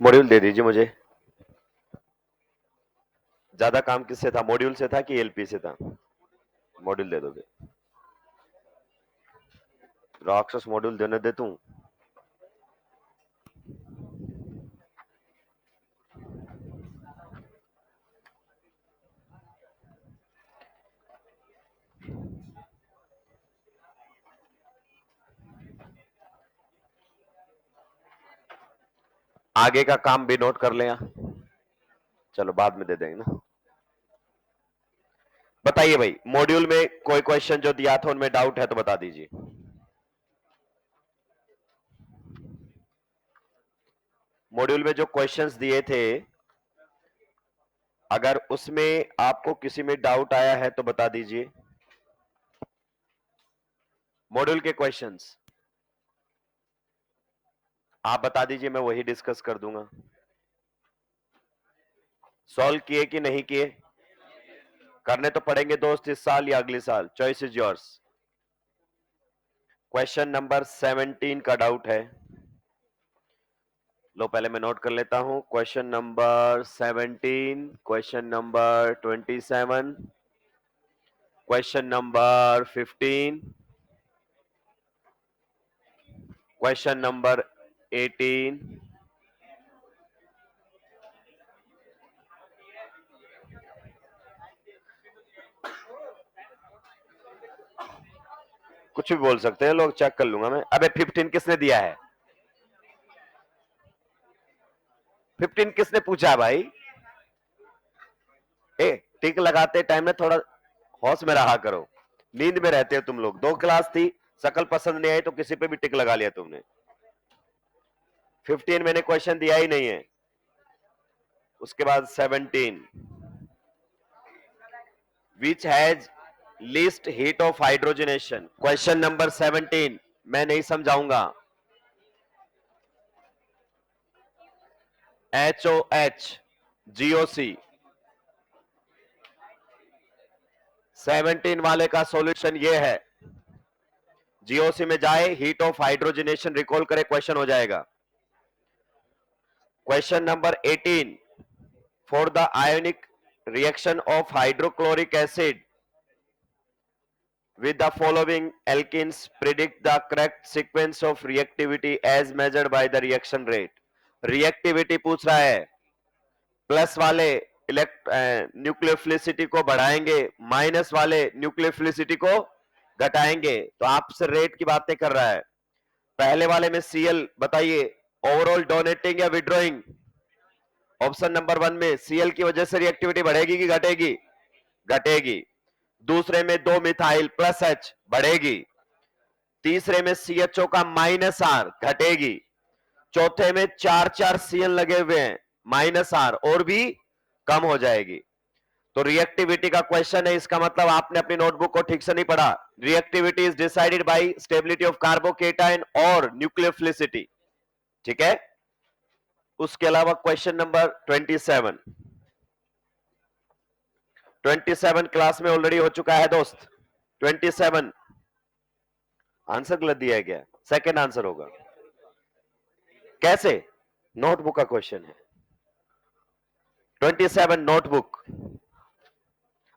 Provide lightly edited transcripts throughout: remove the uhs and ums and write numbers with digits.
Module दे दीजिए मुझे। ज्यादा काम किससे था, मॉड्यूल से था कि एलपी से था? मॉड्यूल दे दोगे? राक्षस मॉड्यूल देने दे तू। आगे का काम भी नोट कर ले यहाँ। चलो बाद में दे देंगे ना। बताइए भाई, मॉड्यूल में कोई क्वेश्चन जो दिया था उनमें डाउट है तो बता दीजिए। मॉड्यूल में जो क्वेश्चंस दिए थे, अगर उसमें आपको किसी में डाउट आया है तो बता दीजिए। मॉड्यूल के क्वेश्चंस आप बता दीजिए, मैं वही डिस्कस कर दूंगा। सॉल्व किए कि नहीं किए? करने तो पड़ेंगे दोस्त, इस साल या अगले साल, choice is yours. Question number 17 का डाउट है। लो पहले मैं नोट कर लेता हूं। Question number 17, question number 27, question number 15, question number 18, कुछ भी बोल सकते हैं लोग, चेक कर लूंगा मैं। अबे 15 किसने दिया है? 15 किसने पूछा है भाई? ए, टिक लगाते टाइम में थोड़ा होश में रहा करो। नींद में रहते हो तुम लोग। 2 क्लास थी, शकल पसंद नहीं आई तो किसी पे भी टिक लगा लिया तुमने। 15 मैंने क्वेश्चन दिया ही नहीं है। उसके बाद 17, which has least heat of hydrogenation. Question number 17 मैं नहीं समझाऊंगा। HOH GOC 17 वाले का सॉल्यूशन ये है। जीओसी में जाए, हीट ऑफ हाइड्रोजनेशन रिकॉल करे, क्वेश्चन हो जाएगा। Question number 18, for the ionic reaction of hydrochloric acid with the following alkenes, predict the correct sequence of reactivity as measured by the reaction rate. Reactivity पूछ रहा है। Plus वाले nucleophilicity को बढ़ाएंगे, minus वाले न्यूक्लियोफिलिसिटी को घटाएंगे, तो आपसे रेट की बातें कर रहा है। पहले वाले में सीएल बताइए, ओवरऑल डोनेटिंग या विड्रॉइंग? ऑप्शन नंबर 1 में सीएल की वजह से रिएक्टिविटी बढ़ेगी कि घटेगी? घटेगी। दूसरे में 2 मिथाइल प्लस एच, बढ़ेगी। तीसरे में सीएचओ का माइनस आर, घटेगी। चौथे में 4 सीएल लगे हुए हैं, माइनस आर, और भी कम हो जाएगी। तो रिएक्टिविटी का क्वेश्चन है, इसका मतलब आपने अपनी नोटबुक को ठीक से नहीं पढ़ा। Reactivity is decided by stability of carbocation और न्यूक्लियोफिलिसिटी, ठीक है। उसके अलावा क्वेश्चन नंबर 27 क्लास में ऑलरेडी हो चुका है दोस्त। 27 आंसर गलत दिया गया, सेकंड आंसर होगा। कैसे? नोटबुक का क्वेश्चन है। 27 नोटबुक,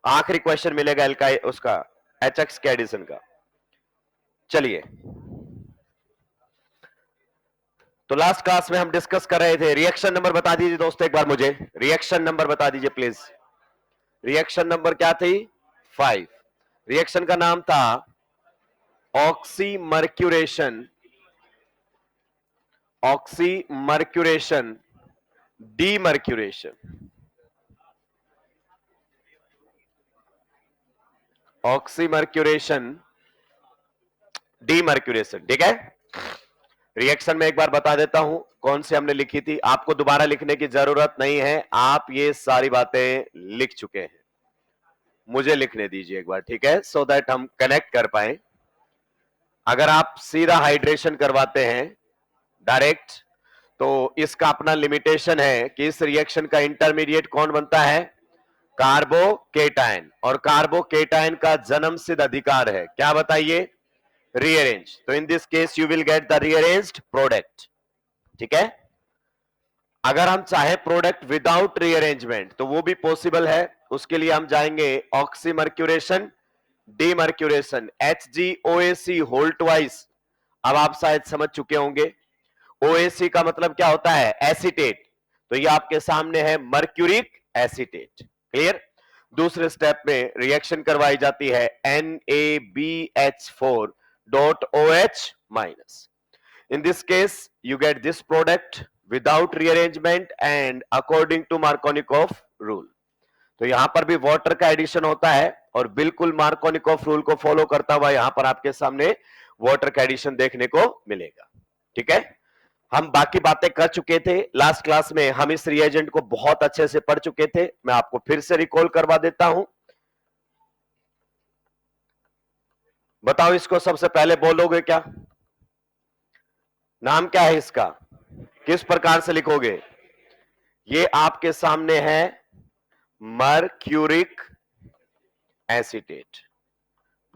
आखिरी क्वेश्चन मिलेगा एल्काई उसका, एचएक्स के एडिशन का। चलिए, तो लास्ट क्लास में हम डिस्कस कर रहे थे, रिएक्शन नंबर बता दीजिए दोस्तों एक बार मुझे, रिएक्शन नंबर बता दीजिए प्लीज। रिएक्शन नंबर क्या थी? 5। रिएक्शन का नाम था oxymercuration, oxymercuration, demercuration, oxymercuration, demercuration, ठीक है। रिएक्शन में एक बार बता देता हूं कौन सी हमने लिखी थी, आपको दोबारा लिखने की जरूरत नहीं है, आप ये सारी बातें लिख चुके हैं। मुझे लिखने दीजिए एक बार, ठीक है, सो दैट हम कनेक्ट कर पाए। अगर आप सीधा हाइड्रेशन करवाते हैं डायरेक्ट, तो इसका अपना लिमिटेशन है कि इस रिएक्शन का इंटरमीडिएट कौन बनता है? कार्बोकेटायन, और कार्बोकेटायन का जन्म सिद्ध अधिकार है क्या, बताइए? रीअरेंज। तो in this case you will get the rearranged product, ठीक है। अगर हम चाहे प्रोडक्ट विदाउट रीअरेंजमेंट तो वो भी पॉसिबल है। उसके लिए हम जाएंगे oxymercuration, demercuration, HgOAc whole twice. अब आप शायद समझ चुके होंगे OAc का मतलब क्या होता है, एसीटेट। तो ये आपके सामने है मर्क्यूरिक एसीटेट। क्लियर। दूसरे स्टेप में रिएक्शन करवाई जाती है NaBH4.OH minus. In this case, you get this product without rearrangement and according to Markovnikov rule. तो यहां पर भी वाटर का एडिशन होता है और बिल्कुल मार्कोनिकॉफ रूल को फॉलो करता हुआ यहां पर आपके सामने वाटर का एडिशन देखने को मिलेगा। ठीक है, हम बाकी बातें कर चुके थे लास्ट क्लास में, हम इस रिएजेंट को बहुत अच्छे से पढ़ चुके थे। मैं आपको फिर से रिकॉल करवा देता हूं। बताओ इसको सबसे पहले बोलोगे क्या, नाम क्या है इसका, किस प्रकार से लिखोगे? ये आपके सामने है mercuric acetate.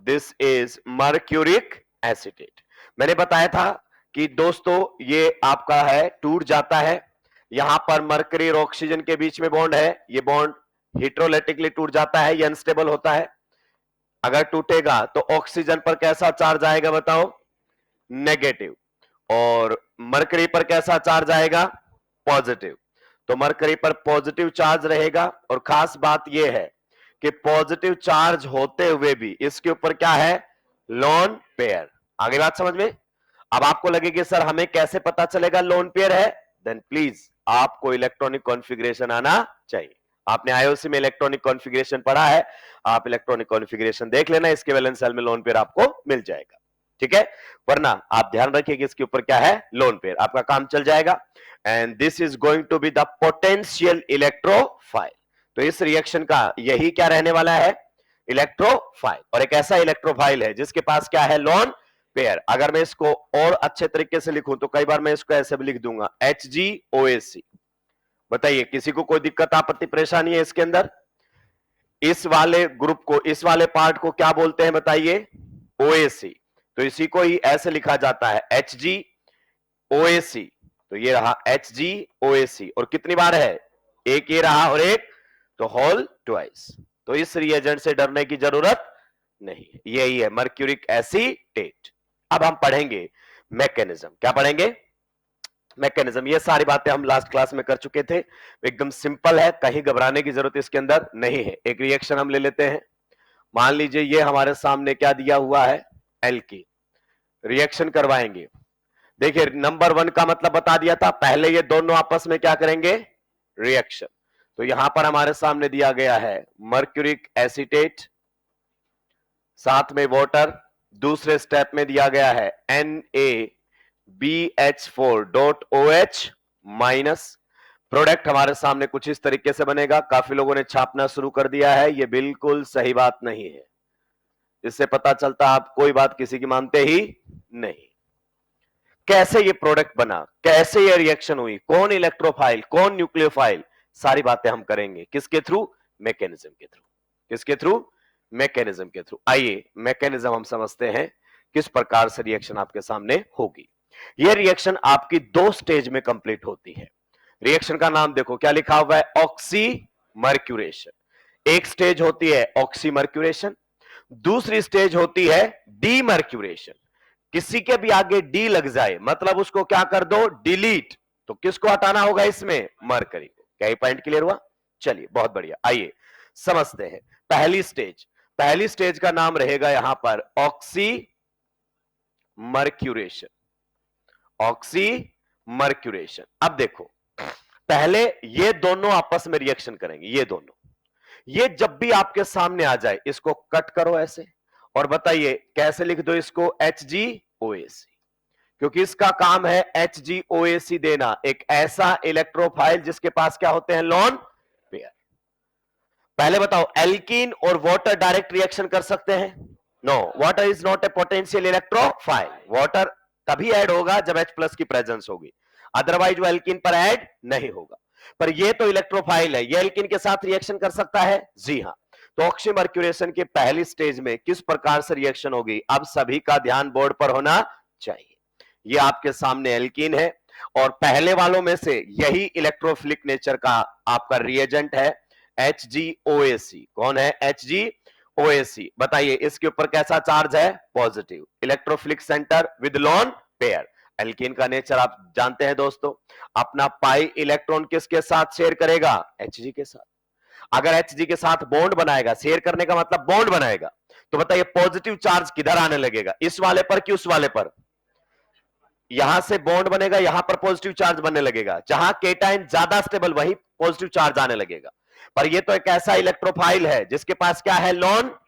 This is mercuric acetate. मैंने बताया था कि दोस्तों ये आपका है, टूट जाता है। यहां पर मरकरी और ऑक्सीजन के बीच में बॉन्ड है, ये बॉन्ड हिट्रोलाइटिकली टूट जाता है, ये अनस्टेबल होता है। अगर टूटेगा तो ऑक्सीजन पर कैसा चार्ज आएगा बताओ, नेगेटिव। और मरकरी पर कैसा चार्ज आएगा, पॉजिटिव। तो मरकरी पर पॉजिटिव चार्ज रहेगा और खास बात यह है कि पॉजिटिव चार्ज होते हुए भी इसके ऊपर क्या है, लोन पेयर। आगे बात समझ में? अब आपको लगेगी सर हमें कैसे पता चलेगा लोन पेयर है, देन प्लीज आपको इलेक्ट्रॉनिक कॉन्फ़िगरेशन आना चाहिए। आपने आईओसी में इलेक्ट्रॉनिक कॉन्फ़िगरेशन पढ़ा है, आप इलेक्ट्रॉनिक कॉन्फ़िगरेशन देख लेना, इसके वैलेंस सेल में लोन पेयर आपको मिल जाएगा। ठीक है, वरना आप ध्यान रखिए कि इसके ऊपर क्या है, लोन पेयर, आपका काम चल जाएगा। And this is going to be the potential electrophile. तो इस रिएक्शन का यही क्या रहने वाला है, इलेक्ट्रोफाइल। और एक ऐसा इलेक्ट्रोफाइल है जिसके पास क्या है, लोन पेयर। अगर मैं इसको और अच्छे तरीके से लिखूं तो कई बार मैं इसको ऐसे भी लिख दूंगा HgOAc। बताइए किसी को कोई दिक्कत आपत्ति परेशानी है इसके अंदर? इस वाले ग्रुप को, इस वाले पार्ट को क्या बोलते हैं बताइए, OAc। तो इसी को ही ऐसे लिखा जाता है HgOAc। तो ये रहा HgOAc और कितनी बार है, एक ये रहा और एक, तो होल ट्वाइस। तो इस रिएजेंट से डरने की जरूरत नहीं है, यही है मर्क्यूरिक एसीटेट। अब हम पढ़ेंगे मैकेनिज्म। क्या पढ़ेंगे, मैकेनिज्म। ये सारी बातें हम लास्ट क्लास में कर चुके थे, एकदम सिंपल है, कहीं घबराने की जरूरत इसके अंदर नहीं है। एक रिएक्शन हम ले लेते हैं, मान लीजिए ये हमारे सामने क्या दिया हुआ है, एल्कीन। रिएक्शन करवाएंगे। देखिए नंबर 1 का मतलब बता दिया था, पहले ये दोनों आपस में क्या करेंगे, रिएक्शन। तो यहां पर हमारे सामने दिया गया है मर्क्यूरिक एसीटेट, साथ में वाटर। दूसरे स्टेप में दिया गया है NaBH4.OH माइनस। प्रोडक्ट हमारे सामने कुछ इस तरीके से बनेगा। काफी लोगों ने छापना शुरू कर दिया है, ये बिल्कुल सही बात नहीं है। इससे पता चलता आप कोई बात किसी की मानते ही नहीं। कैसे ये प्रोडक्ट बना, कैसे ये रिएक्शन हुई, कौन इलेक्ट्रोफाइल, कौन न्यूक्लियोफाइल, सारी बातें हम करेंगे किसके थ्रू, मैकेनिज्म के थ्रू। किसके थ्रू, मैकेनिज्म के थ्रू। आइए मैकेनिज्म हम समझते हैं, किस प्रकार से रिएक्शन आपके सामने होगी। यह रिएक्शन आपकी 2 स्टेज में कंप्लीट होती है। रिएक्शन का नाम देखो क्या लिखा हुआ है, ऑक्सीमर्क्यूरेशन। एक स्टेज होती है ऑक्सीमर्क्यूरेशन, दूसरी स्टेज होती है डीमर्क्यूरेशन। किसी के भी आगे डी लग जाए मतलब उसको क्या कर दो, डिलीट। तो किसको हटाना होगा इसमें, मरकरी को। क्या ये पॉइंट क्लियर हुआ? चलिए बहुत बढ़िया, आइए समझते हैं। पहली स्टेज का नाम रहेगा यहां पर ऑक्सीमर्क्यूरेशन। ऑक्सीमर्क्यूरेशन। अब देखो पहले ये दोनों आपस में रिएक्शन करेंगे, ये दोनों। ये जब भी आपके सामने आ जाए इसको कट करो ऐसे और बताइए कैसे लिख दो इसको, HgOAc। क्योंकि इसका काम है HgOAc देना, एक ऐसा इलेक्ट्रोफाइल जिसके पास क्या होते हैं, लोन पेयर। पहले बताओ एल्कीन और वाटर डायरेक्ट रिएक्शन कर सकते हैं? No, water is not a potential electrophile. Water तभी ऐड होगा जब H+ की प्रेजेंस होगी, अदरवाइज वो एल्कीन पर ऐड नहीं होगा। पर ये तो इलेक्ट्रोफाइल है, ये एल्कीन के साथ रिएक्शन कर सकता है, जी हां। तो ऑक्सीमर्क्यूरेशन की पहली स्टेज में किस प्रकार से रिएक्शन होगी, अब सभी का ध्यान बोर्ड पर होना चाहिए। ये आपके सामने एल्कीन है और पहले वालों में से यही इलेक्ट्रोफिलिक नेचर का आपका रिएजेंट है HgOAc। कौन है HgOAc? बताइए इसके ऊपर कैसा चार्ज है? Positive. Electrophilic centre with lone pair. Alkene का नेचर आप जानते हैं दोस्तों, अपना पाई इलेक्ट्रॉन किसके साथ शेयर करेगा? Hg के साथ। अगर Hg के साथ बॉन्ड बनाएगा, शेयर करने का मतलब बॉन्ड बनाएगा, तो बताइए पॉजिटिव चार्ज किधर आने लगेगा? इस वाले पर कि उस वाले पर? यहां से बॉन्ड बनेगा, यहां पर पॉजिटिव चार्ज बनने लगेगा। जहां केटाइन ज्यादा स्टेबल वही पॉजिटिव चार्ज आने लगेगा। पर ये तो एक ऐसा इलेक्ट्रोफाइल है जिसके पास क्या है? लोन।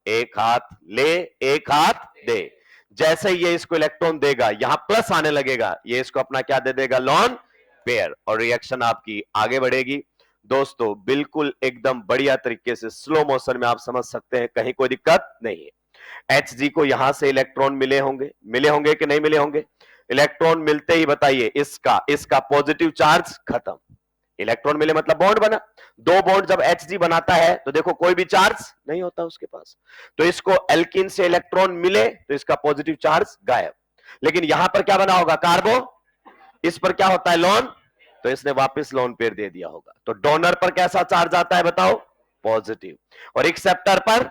एक हाथ ले एक हाथ दे। जैसे ही ये इसको इलेक्ट्रॉन देगा, यहां प्लस आने लगेगा, ये इसको अपना क्या दे देगा? Lone pair. और रिएक्शन आपकी आगे बढ़ेगी दोस्तों, बिल्कुल एकदम बढ़िया तरीके से स्लो मोशन में आप समझ सकते हैं, कहीं कोई दिक्कत नहीं है। Hg को यहां से इलेक्ट्रॉन मिले होंगे कि नहीं मिले होंगे? इलेक्ट्रॉन मिलते ही बताइए इसका पॉजिटिव चार्ज खत्म। इलेक्ट्रॉन मिले मतलब बॉन्ड बना। दो बॉन्ड जब Hg बनाता है तो देखो कोई भी चार्ज नहीं होता उसके पास, तो इसको एल्कीन से इलेक्ट्रॉन मिले तो इसका पॉजिटिव चार्ज गायब। लेकिन यहां पर क्या बना होगा? कार्बो। इस पर क्या होता है? लोन। तो इसने वापस लोन पेयर दे दिया होगा। तो डोनर पर कैसा चार्ज आता है बताओ? पॉजिटिव। और एक्सेप्टर पर?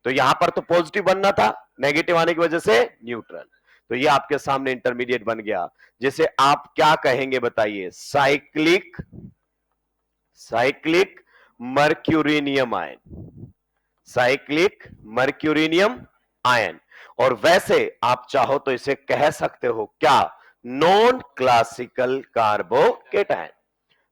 तो यहां पर तो पॉजिटिव बनना था, नेगेटिव आने की वजह से न्यूट्रल। तो ये आपके सामने इंटरमीडिएट बन गया, जिसे आप क्या कहेंगे बताइए? Cyclic mercurinium ion. Cyclic mercurinium ion. और वैसे आप चाहो तो इसे कह सकते हो क्या? Non classical carbocation.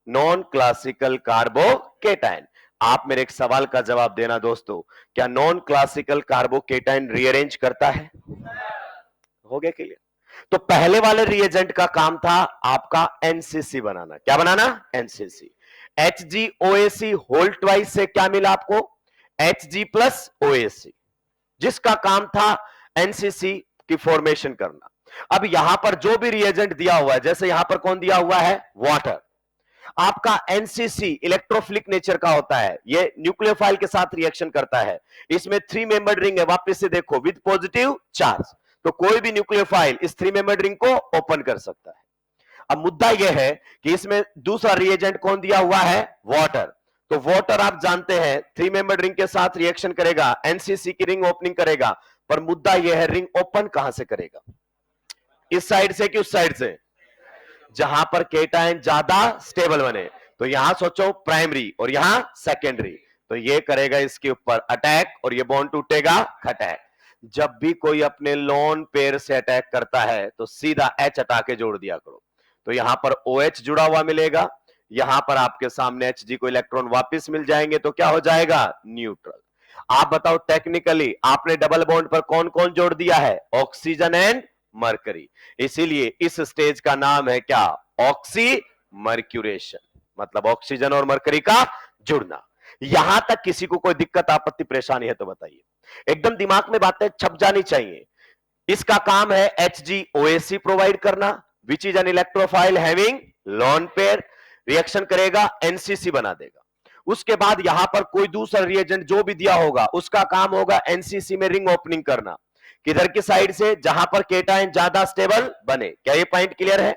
Non classical carbocation. आप मेरे एक सवाल का जवाब देना दोस्तों, क्या नॉन क्लासिकल कार्बोकेटायन रीअरेंज करता है? हो गया क्लियर? तो पहले वाले रिएजेंट का काम था आपका एनसीसी बनाना। क्या बनाना? एनसीसी। HgOAc होल ट्वाइस से क्या मिला आपको? Hg प्लस OAc, जिसका काम था एनसीसी की फॉर्मेशन करना। अब यहां पर जो भी रिएजेंट दिया हुआ है, जैसे यहां पर कौन दिया हुआ है? वाटर। आपका एनसीसी इलेक्ट्रोफिलिक नेचर का होता है, ये न्यूक्लियोफाइल के साथ रिएक्शन करता है। इसमें 3 मेंबर्ड रिंग है, वापस से देखो, विद पॉजिटिव चार्ज। तो कोई भी न्यूक्लियोफाइल इस 3 मेंबर्ड रिंग को ओपन कर सकता है। अब मुद्दा यह है कि इसमें दूसरा रिएजेंट कौन दिया हुआ है? वाटर। तो वाटर आप जानते हैं 3 मेंबर्ड रिंग के साथ रिएक्शन करेगा, एनसीसी की रिंग ओपनिंग करेगा। पर मुद्दा यह है रिंग ओपन कहां से करेगा? इस साइड से कि उस साइड से? जहां पर केटायन ज्यादा स्टेबल बने। तो यहां सोचो प्राइमरी और यहां सेकेंडरी, तो ये करेगा इसके ऊपर अटैक और ये बॉन्ड टूटेगा, अटैक। जब भी कोई अपने लोन पेयर से अटैक करता है तो सीधा H हटा के जोड़ दिया करो। तो यहां पर OH जुड़ा हुआ मिलेगा, यहां पर आपके सामने Hg को इलेक्ट्रॉन वापस मिल जाएंगे, तो क्या हो जाएगा? न्यूट्रल। आप बताओ टेक्निकली आपने डबल बॉन्ड पर कौन कौन जोड़ दिया है? Oxygen and mercury. इसीलिए इस स्टेज का नाम है क्या? ऑक्सीमर्क्यूरेशन, मतलब ऑक्सीजन और मरकरी का जुड़ना। यहां तक किसी को कोई दिक्कत आपत्ति परेशानी है तो बताइए, एकदम दिमाग में बातें छप जानी चाहिए। इसका काम है HgOAc प्रोवाइड करना, which is an electrophile having lone pair. Reaction करेगा, एनसीसी बना देगा। उसके बाद यहां पर कोई दूसरा रिएजेंट जो भी दिया होगा उसका काम होगा एनसीसी में रिंग ओपनिंग करना। किधर की साइड से? जहां पर केटायन ज्यादा स्टेबल बने। क्या ये पॉइंट क्लियर है?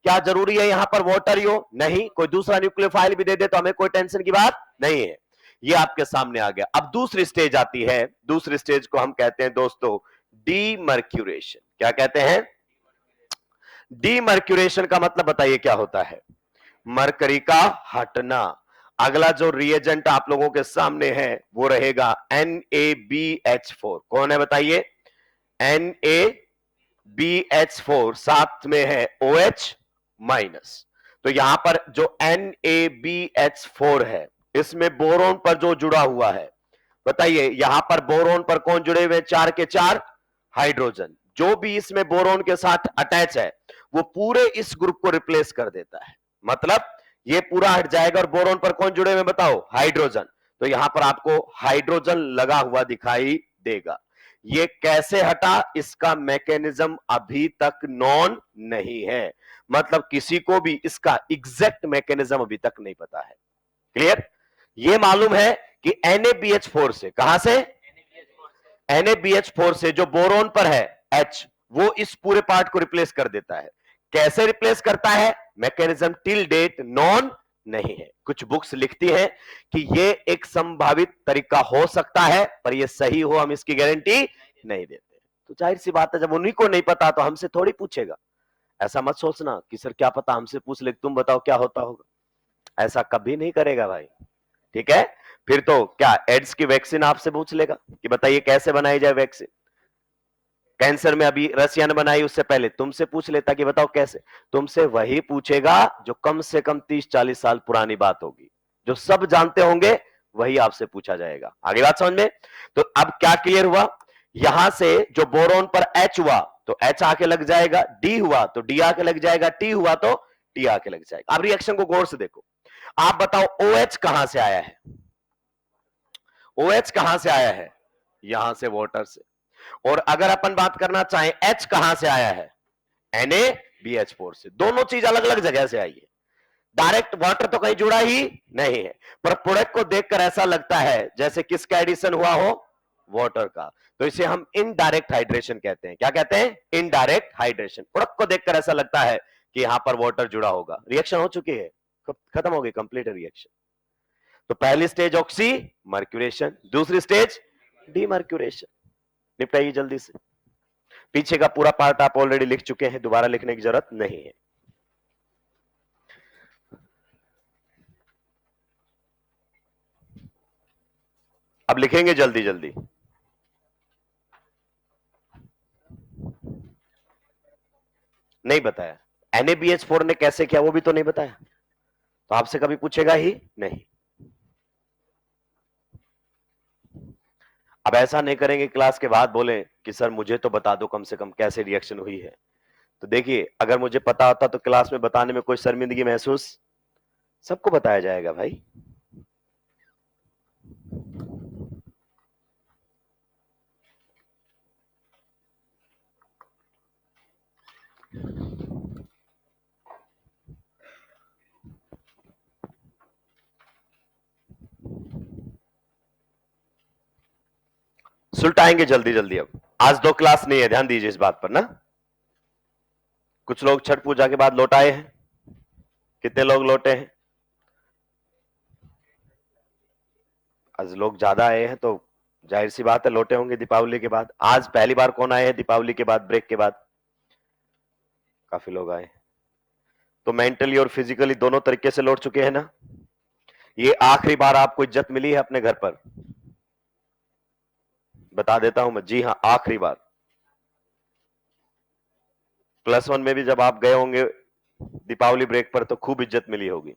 क्या जरूरी है यहां पर वाटर ही हो? नहीं, कोई दूसरा न्यूक्लियोफाइल भी दे दे तो हमें कोई टेंशन की बात नहीं है। ये आपके सामने आ गया। अब दूसरी स्टेज आती है, दूसरी स्टेज को हम कहते हैं दोस्तों डीमर्क्यूरेशन। क्या कहते हैं? डीमर्क्यूरेशन का मतलब बताइए क्या होता है? मरकरी का हटना। अगला जो रिएजेंट आप लोगों के सामने है वो रहेगा NaBH4। कौन है बताइए? NaBH4, साथ में है OH माइनस। तो यहां पर जो NaBH4 है, इसमें बोरोन पर जो जुड़ा हुआ है, बताइए यहां पर बोरोन पर कौन जुड़े हुए? 4 के 4 हाइड्रोजन। जो भी इसमें बोरोन के साथ अटैच है वो पूरे इस ग्रुप को रिप्लेस कर देता है, मतलब ये पूरा हट जाएगा। और बोरोन पर कौन जुड़े हुए बताओ? हाइड्रोजन। तो यहां पर आपको हाइड्रोजन लगा हुआ दिखाई देगा। ये कैसे हटा, इसका मैकेनिज्म अभी तक नॉन नहीं है, मतलब किसी को भी इसका एग्जैक्ट मैकेनिज्म अभी तक नहीं पता है। क्लियर? ये मालूम है कि NaBH4 से, कहां से? NaBH4 से जो बोरोन पर है H, वो इस पूरे पार्ट को रिप्लेस कर देता है। कैसे रिप्लेस करता है, मैकेनिज्म टिल डेट नॉन नहीं है। कुछ बुक्स लिखती हैं कि ये एक संभावित तरीका हो सकता है, पर ये सही हो हम इसकी गारंटी नहीं देते। तो जाहिर सी बात है, जब उन्हीं को नहीं पता तो हमसे थोड़ी पूछेगा। ऐसा मत सोचना कि सर क्या पता, हमसे पूछ ले, तुम बताओ क्या होता होगा। ऐसा कभी नहीं करेगा भाई, ठीक है। फिर तो क्या एड्स की वैक्सीन आपसे पूछ लेगा कि बताइए कैसे बनाई जाए वैक्सीन। कैंसर में अभी रसिया ने बनाई, उससे पहले तुमसे पूछ लेता कि बताओ कैसे। तुमसे वही पूछेगा जो कम से कम 30-40 साल पुरानी बात होगी, जो सब जानते होंगे, वही आपसे पूछा जाएगा। आगे बात समझ में? तो अब क्या क्लियर हुआ, यहां से जो बोरोन पर H हुआ तो H आके लग जाएगा, D हुआ तो D आके लग जाएगा, T हुआ तो T आके लग जाएगा। अब रिएक्शन को गौर से देखो। आप बताओ OH कहां से आया है? OH कहां से आया है? यहां से, वाटर से। और अगर अपन बात करना चाहें H कहां से आया है? NaBH4 से। दोनों चीज अलग अलग जगह से आई है, डायरेक्ट वाटर तो कहीं जुड़ा ही नहीं है। पर प्रोडक्ट को देखकर ऐसा लगता है जैसे किसका एडिशन हुआ हो, वाटर का। तो इसे हम इनडायरेक्ट हाइड्रेशन कहते हैं। क्या कहते हैं? Indirect hydration. प्रोडक्ट को देखकर ऐसा लगता है कि यहां पर वाटर जुड़ा होगा। रिएक्शन हो चुकी है, खत्म हो गई, कंप्लीट रिएक्शन। तो पहली स्टेज ऑक्सी मर्क्यूरेशन, दूसरी स्टेज डीमर्क्यूरेशन। निपटाइए जल्दी से। पीछे का पूरा पार्ट आप ऑलरेडी लिख चुके हैं, दोबारा लिखने की जरूरत नहीं है। अब लिखेंगे जल्दी जल्दी। नहीं बताया NaBH4 ने कैसे किया, वो भी तो नहीं बताया, तो आपसे कभी पूछेगा ही नहीं। अब ऐसा नहीं करेंगे क्लास के बाद बोले कि सर मुझे तो बता दो कम से कम कैसे रिएक्शन हुई है। तो देखिए, अगर मुझे पता होता तो क्लास में बताने में कोई शर्मिंदगी महसूस, सबको बताया जाएगा भाई। सुलटाएंगे जल्दी जल्दी। अब आज 2 क्लास नहीं है, ध्यान दीजिए इस बात पर ना। कुछ लोग छठ पूजा के बाद लौट आए हैं, कितने लोग लौटे हैं? आज लोग ज्यादा आए हैं तो जाहिर सी बात है लौटे होंगे दीपावली के बाद। आज पहली बार कौन आए हैं दीपावली के बाद, ब्रेक के बाद? काफी लोग आए। तो मेंटली और फिजिकली दोनों तरीके से लौट चुके हैं ना। ये आखिरी बार आपको इज्जत मिली है अपने घर पर, बता देता हूं मैं, जी हां आखिरी बार। +1 में भी जब आप गए होंगे दीपावली ब्रेक पर तो खूब इज्जत मिली होगी।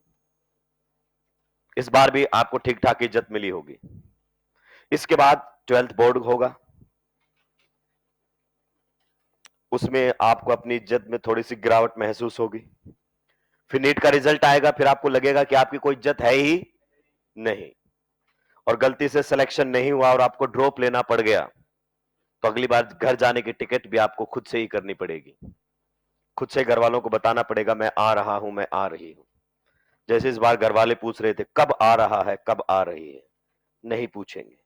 इस बार भी आपको ठीक ठाक इज्जत मिली होगी। इसके बाद 12th बोर्ड होगा, उसमें आपको अपनी इज्जत में थोड़ी सी गिरावट महसूस होगी। फिर नीट का रिजल्ट आएगा, फिर आपको लगेगा कि आपकी कोई इज्जत है ही नहीं, और गलती से सिलेक्शन नहीं हुआ और आपको ड्रॉप लेना पड़ गया, तो अगली बार घर जाने की टिकट भी आपको खुद से ही करनी पड़ेगी। खुद से घर वालों को बताना पड़ेगा मैं आ रहा हूं, मैं आ रही हूं। जैसे इस बार घर वाले पूछ रहे थे कब आ रहा है, कब आ रही है, नहीं पूछेंगे।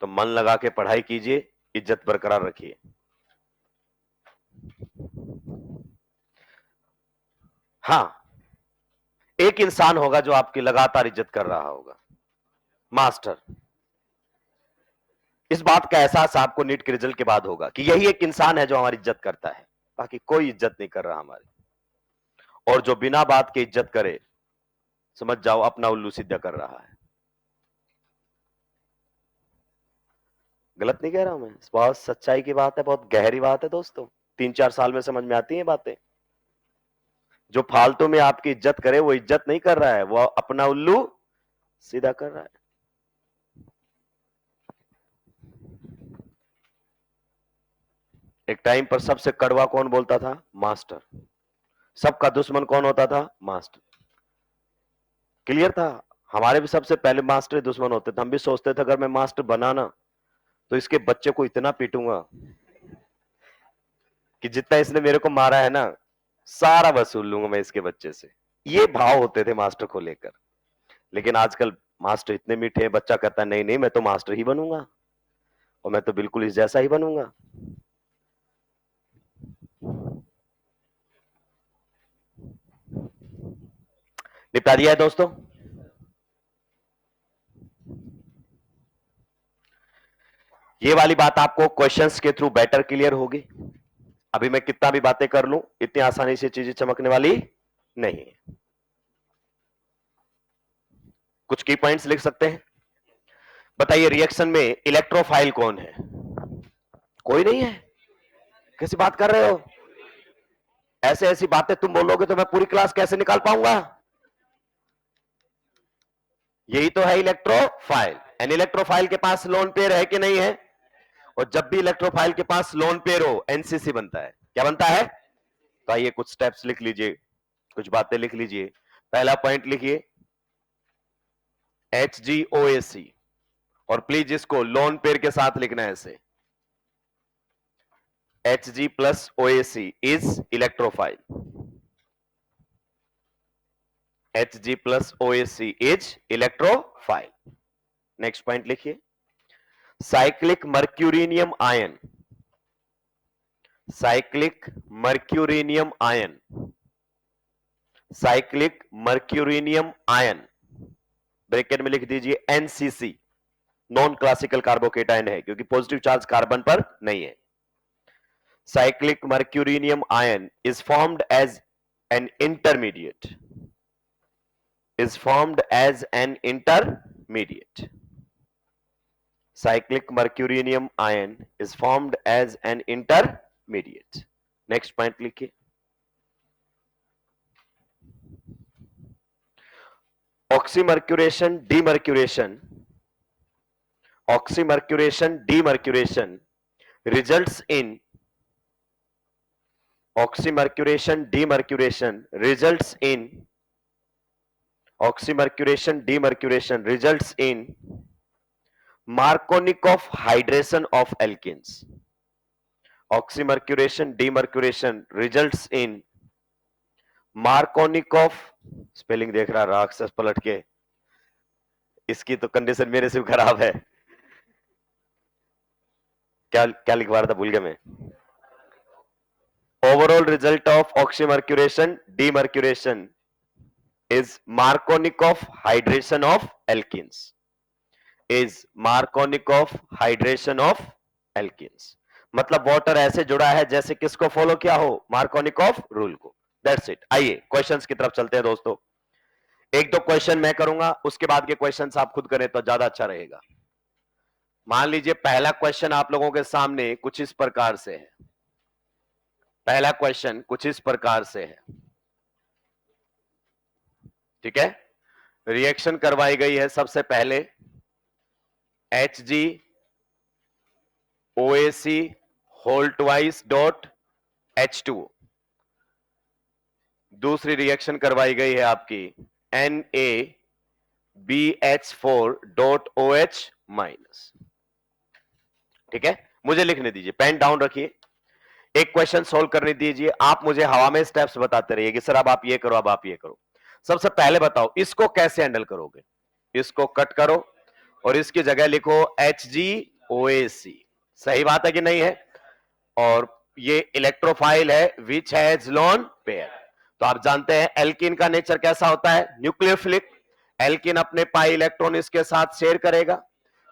तो मन लगा के पढ़ाई कीजिए, इज्जत बरकरार रखिए। हाँ, एक इंसान होगा जो आपकी लगातार इज्जत कर रहा होगा, मास्टर। इस बात का एहसास आपको नीट के रिजल्ट के बाद होगा कि यही एक इंसान है जो हमारी इज्जत करता है, बाकी कोई इज्जत नहीं कर रहा हमारी। और जो बिना बात के इज्जत करे, समझ जाओ अपना उल्लू सीधा कर रहा है। गलत नहीं कह रहा हूं मैं, बहुत सच्चाई की बात है, बहुत गहरी बात है दोस्तों। 3-4 साल में समझ में आती है बातें। जो फालतू में आपकी इज्जत करे वो इज्जत नहीं कर रहा है, वो अपना उल्लू सीधा कर रहा है। एक टाइम पर सबसे कड़वा कौन बोलता था? मास्टर। सबका दुश्मन कौन होता था? मास्टर। क्लियर था? हमारे भी सबसे पहले मास्टर दुश्मन होते थे। हम भी सोचते थे अगर मैं मास्टर बना ना तो इसके बच्चे को इतना पीटूंगा कि जितना इसने मेरे को मारा है ना, सारा वसूल लूंगा मैं इसके बच्चे से। ये भाव होते थे मास्टर को लेकर। लेकिन आजकल मास्टर इतने मीठे हैं, बच्चा कहता है नहीं नहीं मैं तो मास्टर ही बनूंगा, और मैं तो बिल्कुल इस जैसा ही बनूंगा। निपटा दिया है दोस्तों। ये वाली बात आपको क्वेश्चंस के थ्रू बेटर क्लियर होगी। अभी मैं कितना भी बातें कर लूं, इतनी आसानी से चीजें चमकने वाली नहीं है। कुछ की पॉइंट्स लिख सकते हैं। बताइए रिएक्शन में इलेक्ट्रोफाइल कौन है? कोई नहीं है। कैसी बात कर रहे हो? ऐसे ऐसी बातें तुम बोलोगे तो मैं पूरी क्लास कैसे निकाल पाऊंगा? यही तो है इलेक्ट्रोफाइल। एन इलेक्ट्रोफाइल के पास लोन पेयर है कि नहीं है? और जब भी इलेक्ट्रोफाइल के पास लोन पेयर हो एनसीसी बनता है। क्या बनता है? तो आइए कुछ स्टेप्स लिख लीजिए, कुछ बातें लिख लीजिए। पहला पॉइंट लिखिए HgOAC, और प्लीज इसको लोन पेयर के साथ लिखना है ऐसे, Hg plus OAC is electrophile. Hg plus OAC is electrophile. Next point लिखिए cyclic mercurinium ion, cyclic mercurinium ion, cyclic mercurinium ion bracket में लिख दीजिए NCC, नॉन क्लासिकल कार्बोकेटाइन है क्योंकि पॉजिटिव चार्ज कार्बन पर नहीं है। Cyclic mercurinium ion is formed as an intermediate, is formed as an intermediate. Cyclic mercurinium ion is formed as an intermediate. Next point लिखिए oxymercuration demercuration, oxymercuration demercuration results in, oxymercuration demercuration results in, oxymercuration demercuration results in Markovnikov hydration of alkenes. Oxymercuration demercuration results in Markovnikov, spelling देख रहा राक्षस पलट के, इसकी तो condition मेरे से भी खराब है। क्या क्या लिखवा रहा था, भूल गया मैं। Overall result of oxymercuration demercuration is Markovnikov hydration of alkenes. Is Markovnikov hydration of alkenes. मतलब वाटर ऐसे जुड़ा है जैसे किसको फॉलो किया हो? मार्कोनिकॉफ रूल को। That's it. आइए क्वेश्चंस की तरफ चलते हैं दोस्तों। एक दो क्वेश्चन मैं करूंगा, उसके बाद के क्वेश्चंस आप खुद करें तो ज्यादा अच्छा रहेगा। मान लीजिए पहला क्वेश्चन आप लोगों के सामने कुछ इस प्रकार से है। पहला क्वेश्चन कुछ इस प्रकार से है, ठीक है। रिएक्शन करवाई गई है सबसे पहले HgOAC whole twice dot H2O। दूसरी रिएक्शन करवाई गई है आपकी NaBH4 डॉट OH माइनस, ठीक है। मुझे लिखने दीजिए, पेन डाउन रखिए, एक क्वेश्चन सोल्व करने दीजिए। आप मुझे हवा में स्टेप्स बताते रहिए कि सर अब आप ये करो, अब आप ये करो। सबसे पहले बताओ इसको कैसे हैंडल करोगे। इसको कट करो और इसकी जगह लिखो HgOAC। सही बात है कि नहीं है? और ये इलेक्ट्रोफाइल है विच हैज लोन पेयर। तो आप जानते हैं एल्किन का नेचर कैसा होता है? न्यूक्लियोफिलिक। एल्किन अपने पाई इलेक्ट्रॉन इसके साथ शेयर करेगा,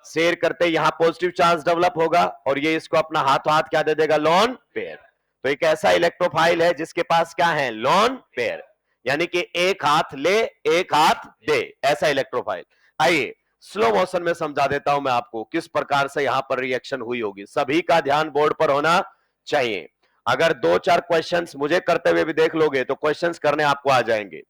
शेयर करते यहां पॉजिटिव चार्ज डेवलप होगा और ये इसको अपना हाथों हाथ क्या दे देगा? Lone pair. तो एक ऐसा इलेक्ट्रोफाइल है जिसके पास क्या है? लोन पेयर, यानी कि एक हाथ ले एक हाथ दे, ऐसा इलेक्ट्रोफाइल। आइए स्लो मोशन में समझा देता हूं मैं आपको किस प्रकार से यहां पर रिएक्शन हुई होगी। सभी का ध्यान बोर्ड पर होना चाहिए। अगर दो चार क्वेश्चंस मुझे करते हुए भी देख लोगे तो क्वेश्चंस करने आपको आ जाएंगे।